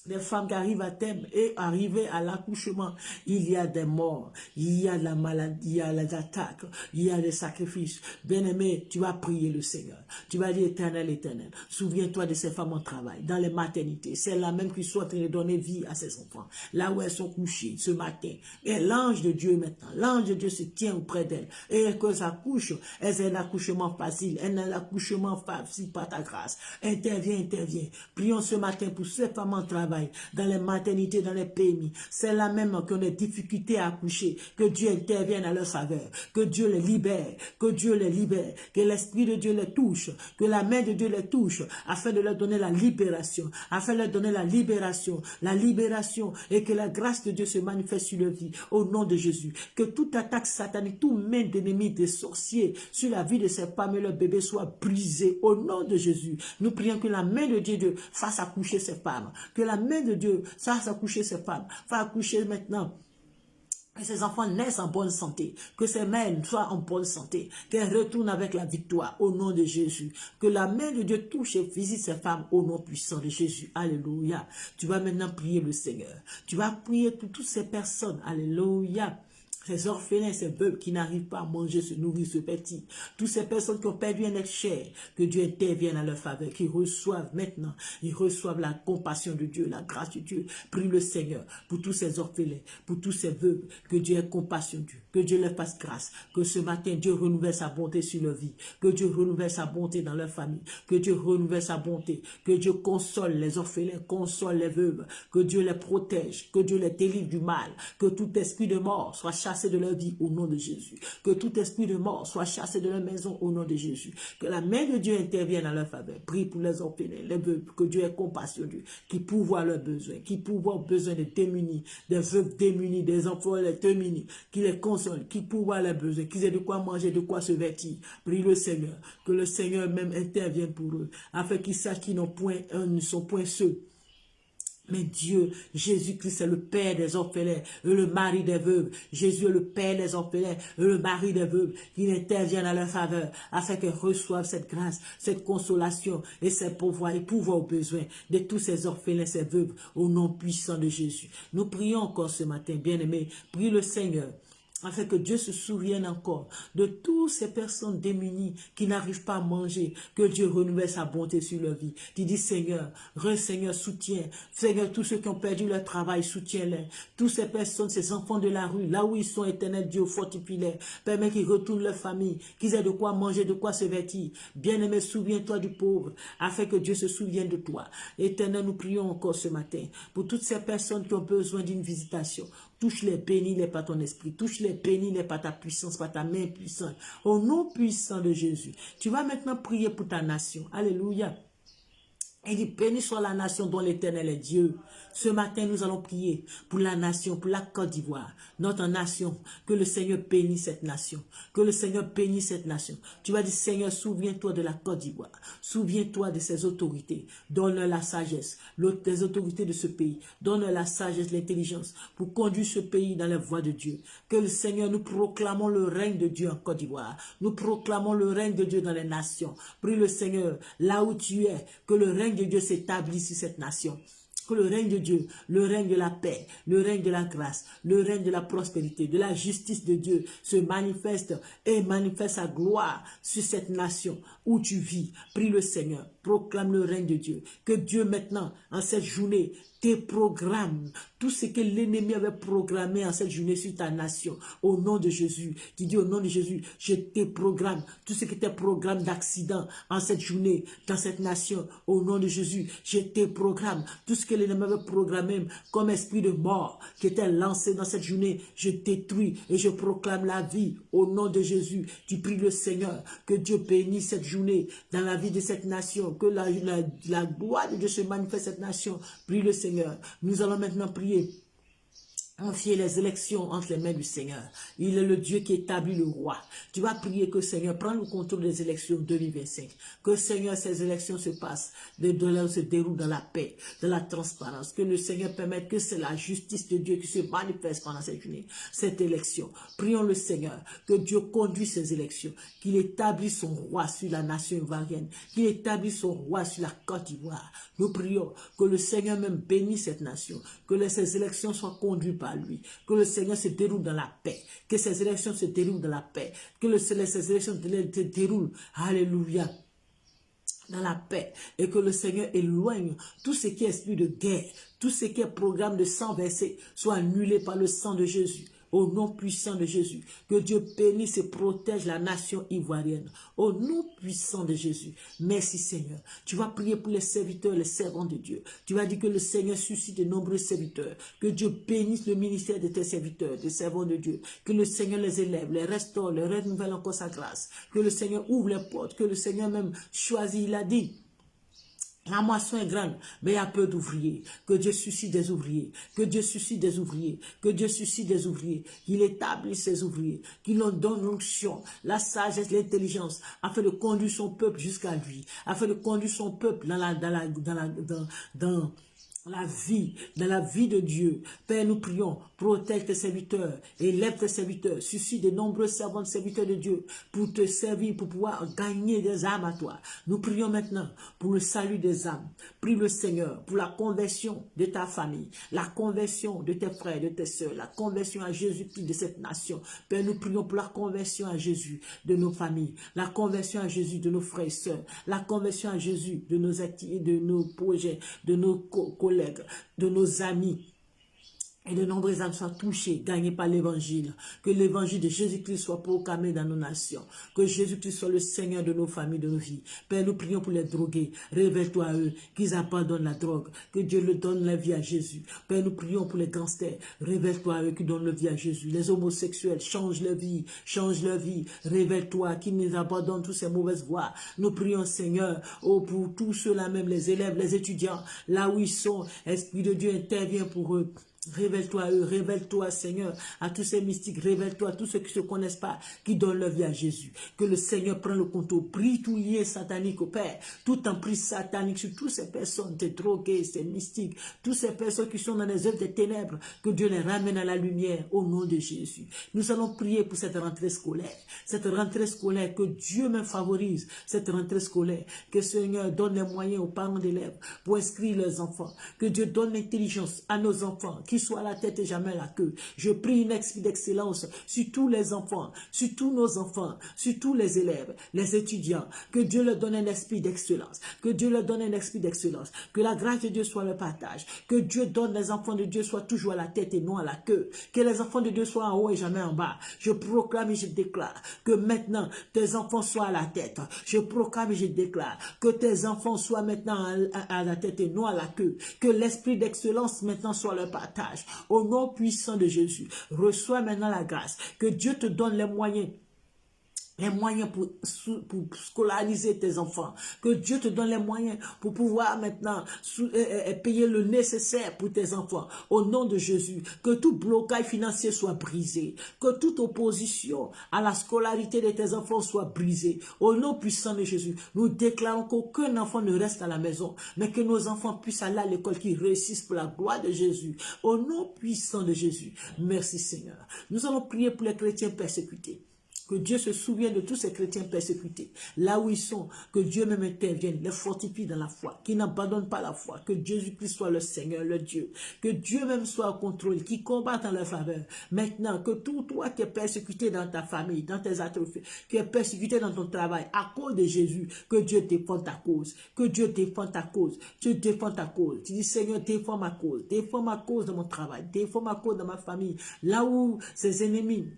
des femmes qui arrivent à terme et arriver à l'accouchement, il y a des morts, il y a de la maladie, il y a les attaques, il y a des sacrifices. Bien-aimé, tu vas prier le Seigneur. Tu vas dire, Éternel, Éternel, souviens-toi de ces femmes au travail, dans les maternités, celles-là même qui sont en train de donner vie à ces enfants, là où elles sont couchées ce matin. Et l'ange de Dieu maintenant, l'ange de Dieu se tient auprès d'elles. Et que ça couche, elles ont un accouchement facile, elles ont un accouchement facile par ta grâce. Interviens, interviens. Prions ce matin pour ces femmes en travail, dans les maternités, dans les PMI, c'est là même qui ont des difficultés à accoucher, que Dieu intervienne à leur faveur, que Dieu les libère, que l'Esprit de Dieu les touche, que la main de Dieu les touche, afin de leur donner la libération, la libération, et que la grâce de Dieu se manifeste sur leur vie, au nom de Jésus. Que toute attaque satanique, toute main d'ennemi, des sorciers, sur la vie de ces femmes et leurs bébés soit brisée, au nom de Jésus. Nous prions que la main de Dieu fasse accoucher ces femmes, que la main de Dieu fasse accoucher ces femmes, fasse accoucher maintenant que ses enfants naissent en bonne santé, que ses mères soient en bonne santé, qu'elles retournent avec la victoire au nom de Jésus, que la main de Dieu touche et visite ces femmes au nom puissant de Jésus. Alléluia. Tu vas maintenant prier le Seigneur. Tu vas prier pour toutes ces personnes. Alléluia. Ces orphelins, ces veuves qui n'arrivent pas à manger, se nourrir, se vêtir. Toutes ces personnes qui ont perdu un être cher, que Dieu intervienne à leur faveur, qu'ils reçoivent maintenant, ils reçoivent la compassion de Dieu, la grâce de Dieu. Prie le Seigneur pour tous ces orphelins, pour tous ces veuves, que Dieu ait compassion Dieu, que Dieu leur fasse grâce, que ce matin Dieu renouvelle sa bonté sur leur vie, que Dieu renouvelle sa bonté dans leur famille, que Dieu renouvelle sa bonté, que Dieu console les orphelins, console les veuves, que Dieu les protège, que Dieu les délivre du mal, que tout esprit de mort soit chassé de leur vie au nom de Jésus. Que tout esprit de mort soit chassé de leur maison au nom de Jésus. Que la main de Dieu intervienne à leur faveur. Prie pour les orphelins, les veuves, que Dieu ait compassion d'eux, qui pourvoient leurs besoins, qui pourvoient besoin des démunis, des veuves démunis, des enfants les démunis, qui les consolent, qui pourvoient leurs besoins, qu'ils aient de quoi manger, de quoi se vêtir. Prie le Seigneur, que le Seigneur même intervienne pour eux, afin qu'ils sachent qu'ils n'ont point un, ne sont point seuls. Mais Dieu, Jésus-Christ est le Père des orphelins et le mari des veuves. Jésus est le Père des orphelins et le mari des veuves. Il intervient à leur faveur afin qu'elles reçoivent cette grâce, cette consolation et ces pouvoirs aux besoins de tous ces orphelins, ces veuves, au nom puissant de Jésus. Nous prions encore ce matin, bien-aimés. Prie le Seigneur, afin que Dieu se souvienne encore de toutes ces personnes démunies qui n'arrivent pas à manger, que Dieu renouvelle sa bonté sur leur vie. Tu dis Seigneur, Seigneur, soutiens. Seigneur, tous ceux qui ont perdu leur travail, soutiens-les. Toutes ces personnes, ces enfants de la rue, là où ils sont, éternel Dieu, fortifie-les. Permets qu'ils retournent leur famille, qu'ils aient de quoi manger, de quoi se vêtir. Bien-aimé, souviens-toi du pauvre, afin que Dieu se souvienne de toi. Éternel, nous prions encore ce matin pour toutes ces personnes qui ont besoin d'une visitation. Touche-les, bénis-les par ton esprit. Touche-les, bénis-les par ta puissance, par ta main puissante. Au nom puissant de Jésus. Tu vas maintenant prier pour ta nation. Alléluia. Et dit, béni soit la nation dont l'Éternel est Dieu. Ce matin, nous allons prier pour la nation, pour la Côte d'Ivoire, notre nation. Que le Seigneur bénisse cette nation. Que le Seigneur bénisse cette nation. Tu vas dire, Seigneur, souviens-toi de la Côte d'Ivoire. Souviens-toi de ses autorités. Donne-leur la sagesse, les autorités de ce pays. Donne-leur la sagesse, l'intelligence pour conduire ce pays dans la voie de Dieu. Que le Seigneur, nous proclamons le règne de Dieu en Côte d'Ivoire. Nous proclamons le règne de Dieu dans les nations. Prie le Seigneur, là où tu es, que le règne de Dieu s'établisse sur cette nation. Que le règne de Dieu, le règne de la paix, le règne de la grâce, le règne de la prospérité, de la justice de Dieu se manifeste et manifeste sa gloire sur cette nation où tu vis. Prie le Seigneur, proclame le règne de Dieu. Que Dieu maintenant, en cette journée, déprogramme tout ce que l'ennemi avait programmé en cette journée sur ta nation. Au nom de Jésus, tu dis au nom de Jésus, je déprogramme tout ce qui était programme d'accident en cette journée, dans cette nation. Au nom de Jésus, je déprogramme tout ce que l'ennemi avait programmé comme esprit de mort qui était lancé dans cette journée. Je détruis et je proclame la vie. Au nom de Jésus, tu pries le Seigneur, que Dieu bénisse cette journée dans la vie de cette nation, que la gloire de Dieu se manifeste cette nation. Prie le Seigneur. Nous allons maintenant prier. Confier les élections entre les mains du Seigneur. Il est le Dieu qui établit le roi. Tu vas prier que Seigneur prenne le contrôle des élections 2025. Que Seigneur, ces élections se passent, se déroulent dans la paix, dans la transparence. Que le Seigneur permette que c'est la justice de Dieu qui se manifeste pendant cette journée, cette élection. Prions le Seigneur, que Dieu conduise ces élections, qu'il établisse son roi sur la nation ivoirienne, qu'il établisse son roi sur la Côte d'Ivoire. Nous prions que le Seigneur même bénisse cette nation, que ces élections soient conduites par lui, que le Seigneur se déroule dans la paix, que ces élections se déroulent dans la paix, que ces élections se déroulent, alléluia, dans la paix, et que le Seigneur éloigne tout ce qui est esprit de guerre, tout ce qui est programme de sang versé, soit annulé par le sang de Jésus. Au nom puissant de Jésus, que Dieu bénisse et protège la nation ivoirienne. Au nom puissant de Jésus, merci Seigneur. Tu vas prier pour les serviteurs, les servants de Dieu. Tu vas dire que le Seigneur suscite de nombreux serviteurs. Que Dieu bénisse le ministère de tes serviteurs, des servants de Dieu. Que le Seigneur les élève, les restaure, les renouvelle encore sa grâce. Que le Seigneur ouvre les portes, que le Seigneur même choisit, il a dit. La moisson est grande, mais il y a peu d'ouvriers. Que Dieu suscite des ouvriers. Que Dieu suscite des ouvriers. Que Dieu suscite des ouvriers. Qu'il établisse ses ouvriers. Qu'il leur donne l'onction, la sagesse, l'intelligence, afin de conduire son peuple jusqu'à lui. Afin de conduire son peuple dans dans la vie de Dieu. Père, nous prions, protège tes serviteurs, élève tes serviteurs, suscite de nombreux servants, serviteurs de Dieu, pour te servir, pour pouvoir gagner des âmes à toi. Nous prions maintenant pour le salut des âmes. Prie le Seigneur pour la conversion de ta famille, la conversion de tes frères, de tes sœurs, la conversion à Jésus-Christ de cette nation. Père, nous prions pour la conversion à Jésus de nos familles, la conversion à Jésus de nos frères et sœurs, la conversion à Jésus de nos activités, de nos projets, de nos collègues, de nos amis, et de nombreuses âmes soient touchées, gagnées par l'évangile. Que l'évangile de Jésus-Christ soit proclamé dans nos nations. Que Jésus-Christ soit le Seigneur de nos familles, de nos vies. Père, nous prions pour les drogués. Révèle-toi à eux, qu'ils abandonnent la drogue. Que Dieu leur donne la vie à Jésus. Père, nous prions pour les gangsters. Révèle-toi à eux, qui donnent la vie à Jésus. Les homosexuels, change leur vie. Change leur vie. Révèle-toi, qu'ils nous abandonnent toutes ces mauvaises voies. Nous prions, Seigneur, oh, pour tous ceux-là, même les élèves, les étudiants, là où ils sont. Esprit de Dieu intervient pour eux. Révèle-toi à eux, révèle-toi, Seigneur, à tous ces mystiques, révèle-toi à tous ceux qui ne se connaissent pas, qui donnent leur vie à Jésus. Que le Seigneur prenne le contrôle, prie tout lié satanique au Père, tout emprise satanique sur toutes ces personnes, ces drogués, ces mystiques, toutes ces personnes qui sont dans les œuvres des ténèbres, que Dieu les ramène à la lumière au nom de Jésus. Nous allons prier pour cette rentrée scolaire, que Dieu me favorise, cette rentrée scolaire, que le Seigneur donne les moyens aux parents d'élèves pour inscrire leurs enfants, que Dieu donne l'intelligence à nos enfants, qui soit la tête et jamais la queue. Je prie une esprit d'excellence sur tous les enfants, sur tous nos enfants, sur tous les élèves, les étudiants. Que Dieu leur donne un esprit d'excellence. Que Dieu leur donne un esprit d'excellence. Que la grâce de Dieu soit le partage. Que Dieu donne les enfants de Dieu soient toujours à la tête et non à la queue. Que les enfants de Dieu soient en haut et jamais en bas. Je proclame et je déclare que maintenant tes enfants soient à la tête. Je proclame et je déclare que tes enfants soient maintenant à la tête et non à la queue. Que l'esprit d'excellence maintenant soit le partage. Au nom puissant de Jésus, reçois maintenant la grâce. Que Dieu te donne les moyens pour scolariser tes enfants. Que Dieu te donne les moyens pour pouvoir maintenant payer le nécessaire pour tes enfants. Au nom de Jésus, que tout blocage financier soit brisé. Que toute opposition à la scolarité de tes enfants soit brisée. Au nom puissant de Jésus, nous déclarons qu'aucun enfant ne reste à la maison, mais que nos enfants puissent aller à l'école, qu'ils réussissent pour la gloire de Jésus. Au nom puissant de Jésus. Merci Seigneur. Nous allons prier pour les chrétiens persécutés. Que Dieu se souvienne de tous ces chrétiens persécutés, là où ils sont, que Dieu même intervienne, les fortifie dans la foi, qui n'abandonnent pas la foi, que Jésus-Christ soit le Seigneur, le Dieu, que Dieu même soit au contrôle, qui combatte en leur faveur. Maintenant, que toi qui es persécuté dans ta famille, dans tes atrophies, qui es persécuté dans ton travail, à cause de Jésus, que Dieu défende ta cause, que Dieu défende ta cause, Dieu défend ta cause. Tu dis, Seigneur, défends ma cause dans mon travail, défends ma cause dans ma famille, là où ses ennemis,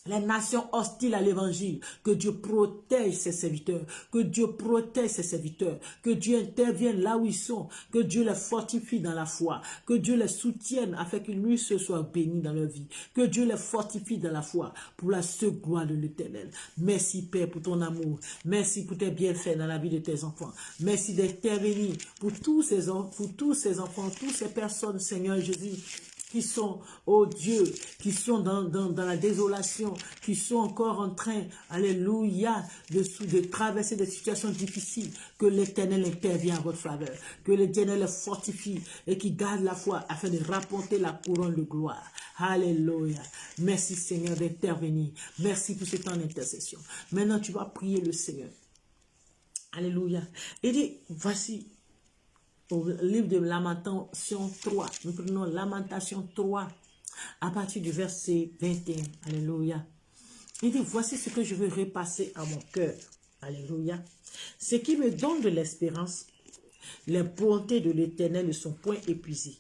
les nations hostiles à l'évangile, que Dieu protège ses serviteurs, que Dieu protège ses serviteurs, que Dieu intervienne là où ils sont, que Dieu les fortifie dans la foi, que Dieu les soutienne afin qu'ils lui se soient bénis dans leur vie, que Dieu les fortifie dans la foi pour la seule gloire de l'Éternel. Merci Père pour ton amour, merci pour tes bienfaits dans la vie de tes enfants, merci d'intervenir pour tous ces enfants, toutes ces personnes, Seigneur Jésus, qui sont, oh Dieu, qui sont dans la désolation, qui sont encore en train, alléluia, de traverser des situations difficiles, que l'Éternel intervienne en votre faveur, que l'Éternel les fortifie et qui garde la foi afin de rapporter la couronne de gloire. Alléluia. Merci Seigneur d'intervenir. Merci pour ce temps d'intercession. Maintenant, tu vas prier le Seigneur. Alléluia. Et dit, voici, au livre de Lamentation 3, nous prenons Lamentation 3 à partir du verset 21. Alléluia. Il dit, voici ce que je veux repasser à mon cœur. Alléluia. Ce qui me donne de l'espérance, les bontés de l'Éternel ne sont point épuisées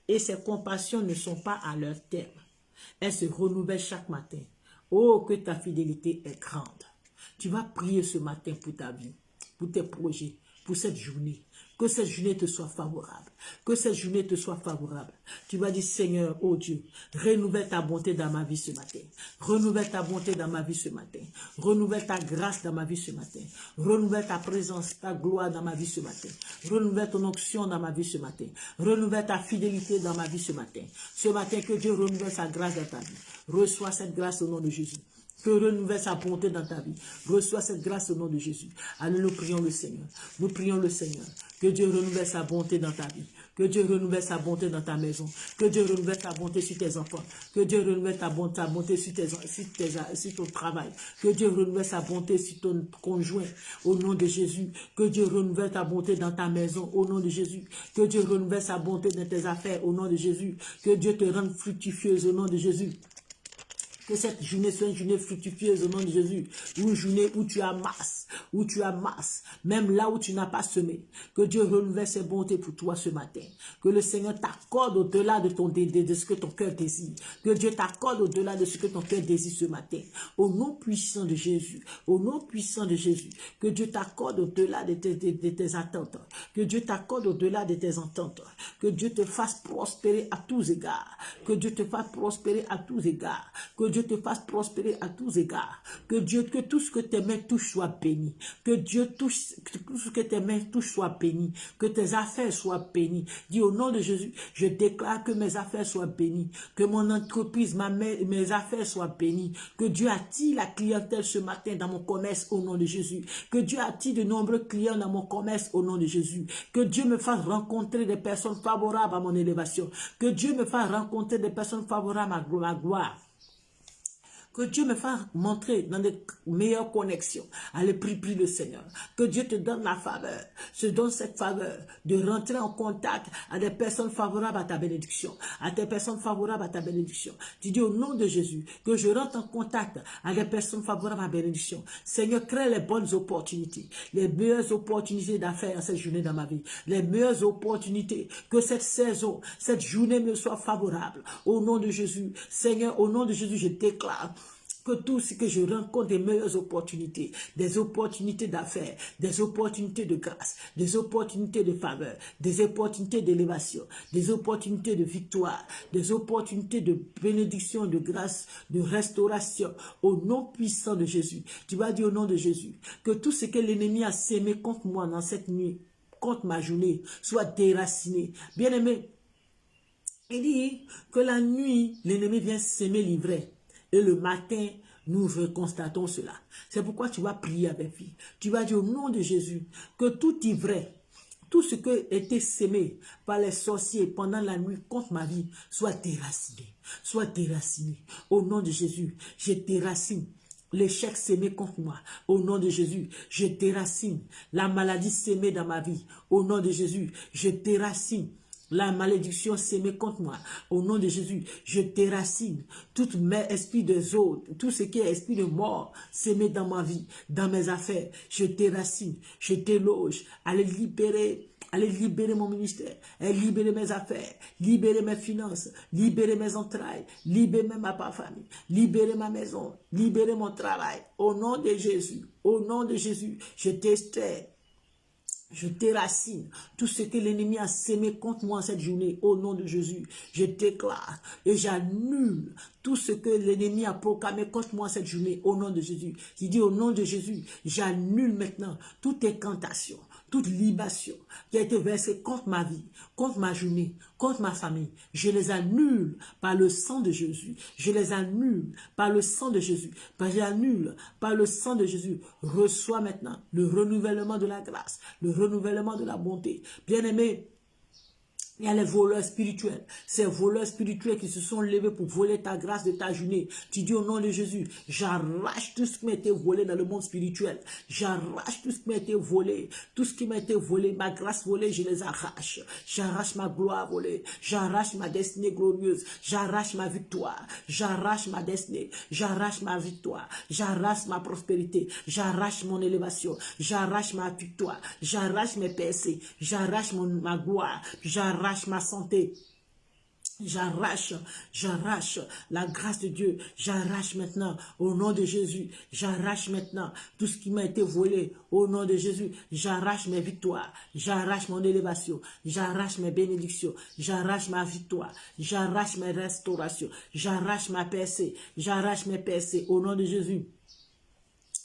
et ses compassions ne sont pas à leur terme. Elles se renouvellent chaque matin. Oh, que ta fidélité est grande. Tu vas prier ce matin pour ta vie, pour tes projets, pour cette journée. Que cette journée te soit favorable. Que cette journée te soit favorable. Tu vas dire, Seigneur, oh Dieu, renouvelle ta bonté dans ma vie ce matin. Renouvelle ta bonté dans ma vie ce matin. Renouvelle ta grâce dans ma vie ce matin. Renouvelle ta présence, ta gloire dans ma vie ce matin. Renouvelle ton onction dans ma vie ce matin. Renouvelle ta fidélité dans ma vie ce matin. Ce matin, que Dieu renouvelle sa grâce dans ta vie. Reçois cette grâce au nom de Jésus. Que renouvelle sa bonté dans ta vie. Reçois cette grâce au nom de Jésus. Allez, nous prions le Seigneur. Nous prions le Seigneur. Que Dieu renouvelle sa bonté dans ta vie. Que Dieu renouvelle sa bonté dans ta maison. Que Dieu renouvelle ta bonté sur tes enfants. Que Dieu renouvelle ta bonté sur ton travail. Que Dieu renouvelle sa bonté sur ton conjoint. Au nom de Jésus. Que Dieu renouvelle ta bonté dans ta maison. Au nom de Jésus. Que Dieu renouvelle sa bonté dans tes affaires. Au nom de Jésus. Que Dieu te rende fructifieuse. Au nom de Jésus. Que cette journée soit une journée fructueuse au nom de Jésus. Une journée où tu amasses, même là où tu n'as pas semé. Que Dieu renouvelle ses bontés pour toi ce matin. Que le Seigneur t'accorde au-delà de ce que ton cœur désire. Que Dieu t'accorde au-delà de ce que ton cœur désire ce matin. Au nom puissant de Jésus. Au nom puissant de Jésus. Que Dieu t'accorde au-delà de tes attentes. Que Dieu t'accorde au-delà de tes ententes. Que Dieu te fasse prospérer à tous égards. Que Dieu te fasse prospérer à tous égards. Que Dieu te fasse prospérer à tous égards. Que tout ce que tes mains touchent soit béni. Que tout ce que tes mains touchent soit béni. Que tes affaires soient bénies. Dis au nom de Jésus, je déclare que mes affaires soient bénies. Que mon entreprise, mes affaires soient bénies. Que Dieu attire la clientèle ce matin dans mon commerce au nom de Jésus. Que Dieu attire de nombreux clients dans mon commerce au nom de Jésus. Que Dieu me fasse rencontrer des personnes favorables à mon élévation. Que Dieu me fasse rencontrer des personnes favorables à ma gloire. Que Dieu me fasse montrer dans de meilleures connexions. Allez, prie le Seigneur. Que Dieu te donne la faveur, se donne cette faveur de rentrer en contact à des personnes favorables à ta bénédiction. À des personnes favorables à ta bénédiction. Tu dis au nom de Jésus que je rentre en contact à des personnes favorables à ma bénédiction. Seigneur, crée les bonnes opportunités, les meilleures opportunités d'affaires en cette journée dans ma vie. Les meilleures opportunités. Que cette saison, cette journée me soit favorable. Au nom de Jésus. Seigneur, au nom de Jésus, je déclare que tout ce que je rencontre des meilleures opportunités, des opportunités d'affaires, des opportunités de grâce, des opportunités de faveur, des opportunités d'élévation, des opportunités de victoire, des opportunités de bénédiction, de grâce, de restauration, au nom puissant de Jésus. Tu vas dire au nom de Jésus, que tout ce que l'ennemi a sémé contre moi dans cette nuit, contre ma journée, soit déraciné. Bien-aimé, il dit que la nuit, l'ennemi vient s'aimer l'ivraie. Et le matin, nous constatons cela. C'est pourquoi tu vas prier avec lui. Tu vas dire au nom de Jésus que tout ivraie, tout ce qui a été sémé par les sorciers pendant la nuit contre ma vie, soit déraciné. Soit déraciné. Au nom de Jésus, je déracine l'échec sémé contre moi. Au nom de Jésus, je déracine la maladie sémée dans ma vie. Au nom de Jésus, je déracine la malédiction sémée contre moi. Au nom de Jésus, je déracine tout esprit des autres, tout ce qui est esprit de mort sémé dans ma vie, dans mes affaires. Je déracine, je déloge. Allez libérer mon ministère, libérer mes affaires, libérer mes finances, libérer mes entrailles, libérer ma famille, libérer ma maison, libérer mon travail. Au nom de Jésus, je t'extrais. Je déracine tout ce que l'ennemi a sémé contre moi cette journée. Au nom de Jésus, je déclare et j'annule tout ce que l'ennemi a proclamé contre moi cette journée. Au nom de Jésus. Je dis au nom de Jésus, j'annule maintenant toute incantation, toute libation qui a été versée contre ma vie, contre ma journée, contre ma famille. Je les annule par le sang de Jésus. Je les annule par le sang de Jésus. J'annule par le sang de Jésus. Reçois maintenant le renouvellement de la grâce, le renouvellement de la bonté. Bien-aimé, il y a les voleurs spirituels. Ces voleurs spirituels qui se sont levés pour voler ta grâce de ta journée. Tu dis au nom de Jésus, j'arrache tout ce qui m'a été volé dans le monde spirituel. J'arrache tout ce qui m'a été volé. Tout ce qui m'a été volé, ma grâce volée, je les arrache. J'arrache ma gloire volée. J'arrache ma destinée glorieuse. J'arrache ma victoire. J'arrache ma destinée. J'arrache ma victoire. J'arrache ma prospérité. J'arrache mon élévation. J'arrache ma victoire. J'arrache mes percées. J'arrache ma gloire. J'arrache ma santé. J'arrache la grâce de Dieu. J'arrache maintenant au nom de Jésus. J'arrache maintenant tout ce qui m'a été volé au nom de Jésus. J'arrache mes victoires. J'arrache mon élévation. J'arrache mes bénédictions. J'arrache ma victoire. J'arrache mes restaurations. J'arrache ma percée. J'arrache mes percées au nom de Jésus.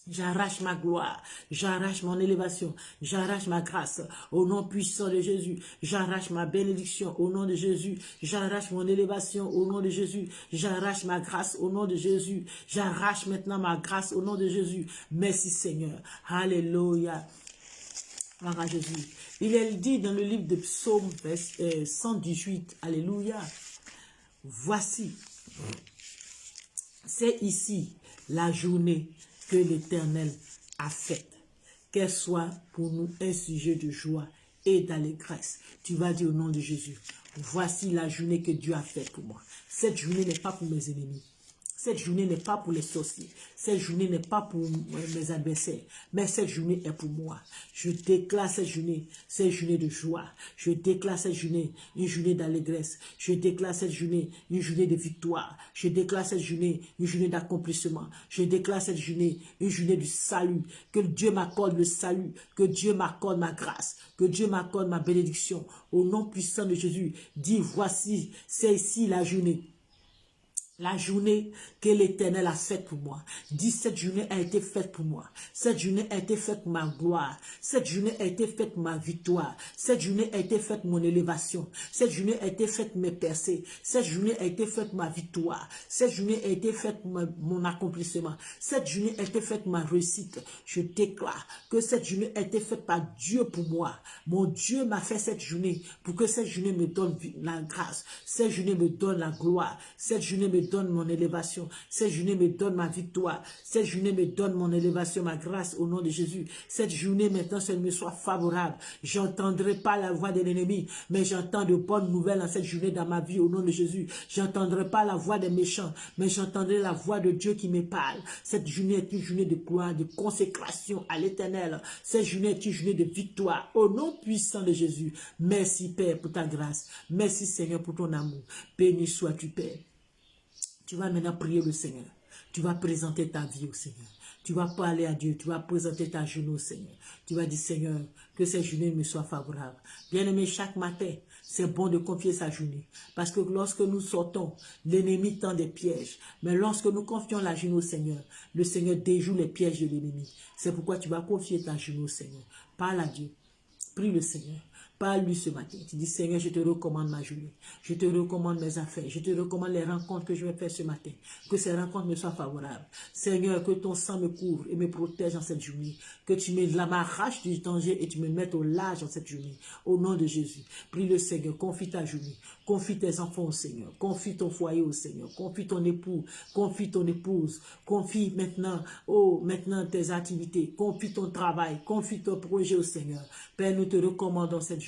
J'arrache ma gloire, j'arrache mon élévation, j'arrache ma grâce au nom puissant de Jésus. J'arrache ma bénédiction au nom de Jésus. J'arrache mon élévation au nom de Jésus. J'arrache ma grâce au nom de Jésus. J'arrache maintenant ma grâce au nom de Jésus. Merci Seigneur. Alléluia. Gloire à Jésus. Il est dit dans le livre de Psaume 118, Alléluia. Voici, c'est ici la journée que l'Éternel a faite. Qu'elle soit pour nous un sujet de joie et d'allégresse. Tu vas dire au nom de Jésus, voici la journée que Dieu a faite pour moi. Cette journée n'est pas pour mes ennemis. Cette journée n'est pas pour les sorciers. Cette journée n'est pas pour mes adversaires. Mais cette journée est pour moi. Je déclare cette journée de joie. Je déclare cette journée une journée d'allégresse. Je déclare cette journée une journée de victoire. Je déclare cette journée une journée d'accomplissement. Je déclare cette journée une journée du salut. Que Dieu m'accorde le salut. Que Dieu m'accorde ma grâce. Que Dieu m'accorde ma bénédiction. Au nom puissant de Jésus, dis voici, c'est ici la journée. La journée que l'Éternel a faite pour moi. Dis, cette journée a été faite pour moi. Cette journée a été faite pour ma gloire. Cette journée a été faite pour ma victoire. Cette journée a été faite pour mon élévation. Cette journée a été faite pour mes percées. Cette journée a été faite pour ma victoire. Cette journée a été faite pour mon accomplissement. Cette journée a été faite pour ma réussite. Je déclare que cette journée a été faite par Dieu pour moi. Mon Dieu m'a fait cette journée pour que cette journée me donne la grâce. Cette journée me donne la gloire. Cette journée me donne mon élévation. Cette journée me donne ma victoire. Cette journée me donne mon élévation, ma grâce au nom de Jésus. Cette journée maintenant, qu'elle me soit favorable. J'entendrai pas la voix de l'ennemi, mais j'entends de bonnes nouvelles en cette journée dans ma vie au nom de Jésus. J'entendrai pas la voix des méchants, mais j'entendrai la voix de Dieu qui me parle. Cette journée est une journée de gloire, de consécration à l'Éternel. Cette journée est une journée de victoire au nom puissant de Jésus. Merci Père pour ta grâce. Merci Seigneur pour ton amour. Béni sois-tu Père. Tu vas maintenant prier le Seigneur. Tu vas présenter ta vie au Seigneur. Tu vas parler à Dieu. Tu vas présenter ta journée au Seigneur. Tu vas dire, Seigneur, que cette journée me soit favorable. Bien-aimé, chaque matin, c'est bon de confier sa journée. Parce que lorsque nous sortons, l'ennemi tend des pièges. Mais lorsque nous confions la journée au Seigneur, le Seigneur déjoue les pièges de l'ennemi. C'est pourquoi tu vas confier ta journée au Seigneur. Parle à Dieu. Prie le Seigneur. Parle-lui ce matin. Tu dis, Seigneur, je te recommande ma journée. Je te recommande mes affaires. Je te recommande les rencontres que je vais faire ce matin. Que ces rencontres me soient favorables. Seigneur, que ton sang me couvre et me protège en cette journée. Que tu m'arraches du danger et tu me mettes au large en cette journée. Au nom de Jésus. Prie le Seigneur. Confie ta journée. Confie tes enfants au Seigneur. Confie ton foyer au Seigneur. Confie ton époux. Confie ton épouse. Confie maintenant, maintenant tes activités. Confie ton travail. Confie ton projet au Seigneur. Père, nous te recommandons cette journée.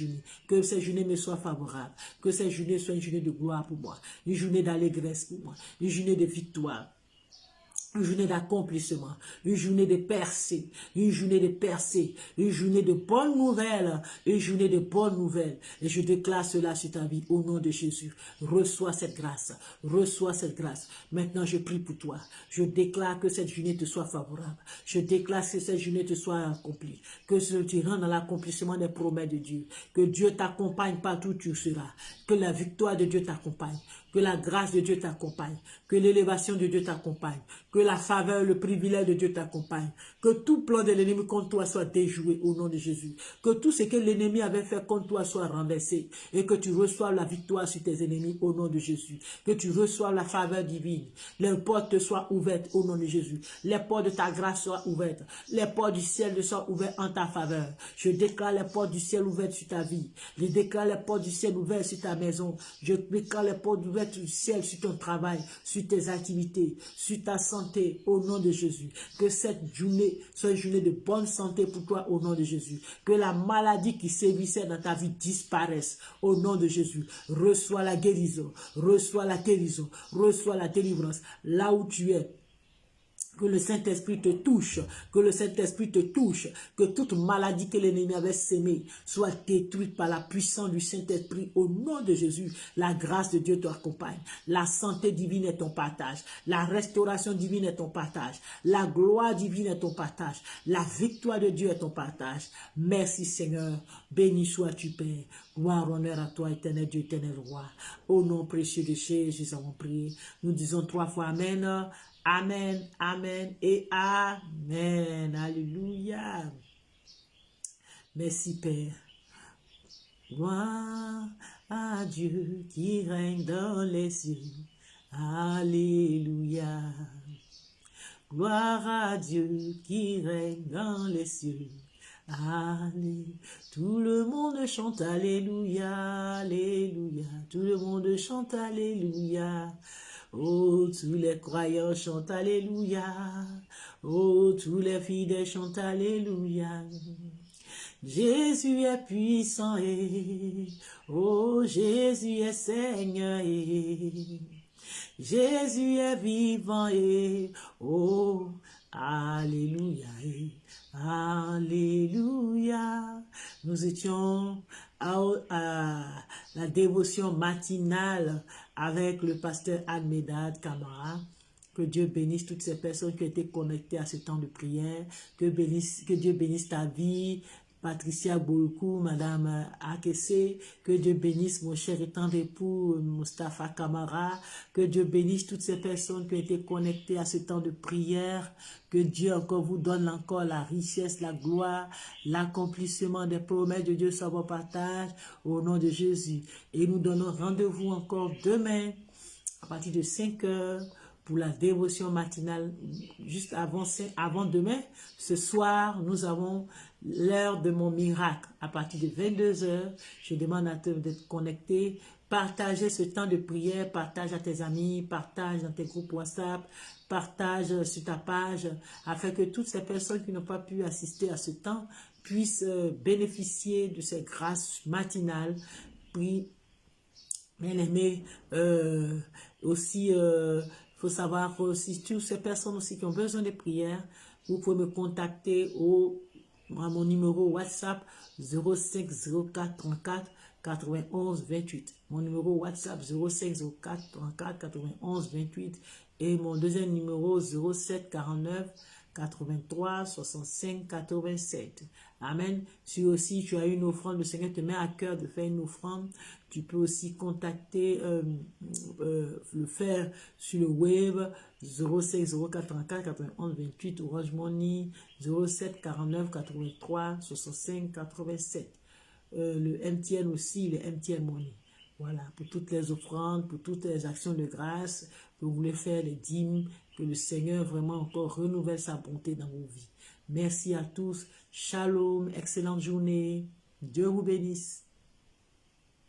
Que cette journée me soit favorable. Que cette journée soit une journée de gloire pour moi. Une journée d'allégresse pour moi. Une journée de victoire. Une journée d'accomplissement, une journée de percée, une journée de percée, une journée de bonnes nouvelles, une journée de bonnes nouvelles. Et je déclare cela sur ta vie au nom de Jésus. Reçois cette grâce, reçois cette grâce. Maintenant, je prie pour toi. Je déclare que cette journée te soit favorable. Je déclare que cette journée te soit accomplie. Que tu rentres dans l'accomplissement des promesses de Dieu. Que Dieu t'accompagne partout où tu seras. Que la victoire de Dieu t'accompagne. Que la grâce de Dieu t'accompagne. Que l'élévation de Dieu t'accompagne. Que la faveur, le privilège de Dieu t'accompagne. Que tout plan de l'ennemi contre toi soit déjoué au nom de Jésus. Que tout ce que l'ennemi avait fait contre toi soit renversé. Et que tu reçoives la victoire sur tes ennemis au nom de Jésus. Que tu reçoives la faveur divine. Les portes te soient ouvertes au nom de Jésus. Les portes de ta grâce soient ouvertes. Les portes du ciel te soient ouvertes en ta faveur. Je déclare les portes du ciel ouvertes sur ta vie. Je déclare les portes du ciel ouvertes sur ta maison. Je déclare les portes ouvertes du ciel sur ton travail, sur tes activités, sur ta santé, au nom de Jésus. Que cette journée soit une journée de bonne santé pour toi, au nom de Jésus. Que la maladie qui sévissait dans ta vie disparaisse, au nom de Jésus. Reçois la guérison, reçois la guérison, reçois la délivrance, là où tu es. Que le Saint-Esprit te touche, que le Saint-Esprit te touche, que toute maladie que l'ennemi avait sémée soit détruite par la puissance du Saint-Esprit au nom de Jésus. La grâce de Dieu t'accompagne, la santé divine est ton partage, la restauration divine est ton partage, la gloire divine est ton partage, la victoire de Dieu est ton partage. Merci Seigneur, béni sois-tu Père, gloire, honneur à toi éternel Dieu, éternel roi. Au nom précieux de Jésus, nous avons prié. Nous disons 3 fois Amen. Amen, Amen et Amen. Alléluia. Merci Père. Gloire à Dieu qui règne dans les cieux. Alléluia. Gloire à Dieu qui règne dans les cieux. Allez. Tout le monde chante Alléluia, Alléluia. Tout le monde chante Alléluia. Oh, tous les croyants chantent Alléluia. Oh, tous les fidèles chantent Alléluia. Jésus est puissant et oh, Jésus est Seigneur et Jésus est vivant et oh, Alléluia et Alléluia. Nous étions à la dévotion matinale avec le pasteur Ahmedad Kamara. Que Dieu bénisse toutes ces personnes qui ont été connectées à ce temps de prière. Que Dieu bénisse ta vie, Patricia Bourkou, Madame Akesse. Que Dieu bénisse mon cher et tendre époux, Mustafa Kamara. Que Dieu bénisse toutes ces personnes qui ont été connectées à ce temps de prière. Que Dieu encore vous donne encore la richesse, la gloire, l'accomplissement des promesses de Dieu sur vos partages au nom de Jésus. Et nous donnons rendez-vous encore demain à partir de 5 heures pour la dévotion matinale, juste avant demain. Ce soir, nous avons l'heure de mon miracle. À partir de 22 heures, je demande à toi d'être connecté. Partagez ce temps de prière, partage à tes amis, partage dans tes groupes WhatsApp, partage sur ta page, afin que toutes ces personnes qui n'ont pas pu assister à ce temps puissent bénéficier de ces grâces matinales. Puis, bien-aimés, aussi, faut savoir aussi, toutes ces personnes aussi qui ont besoin de prières, vous pouvez me contacter à mon numéro WhatsApp 05 04 34 91 28. Mon numéro WhatsApp 05 04 34 91 28 et mon deuxième numéro 07 49 83 65 87. Amen. Si aussi tu as une offrande, le Seigneur te met à cœur de faire une offrande, tu peux aussi contacter, le faire sur le web 05 04 34 91 28, Orange Money 07 49 83 65 87. Le MTN aussi, le MTN Money. Voilà, pour toutes les offrandes, pour toutes les actions de grâce que vous voulez faire, les dîmes, que le Seigneur vraiment encore renouvelle sa bonté dans vos vies. Merci à tous. Shalom, excellente journée. Dieu vous bénisse.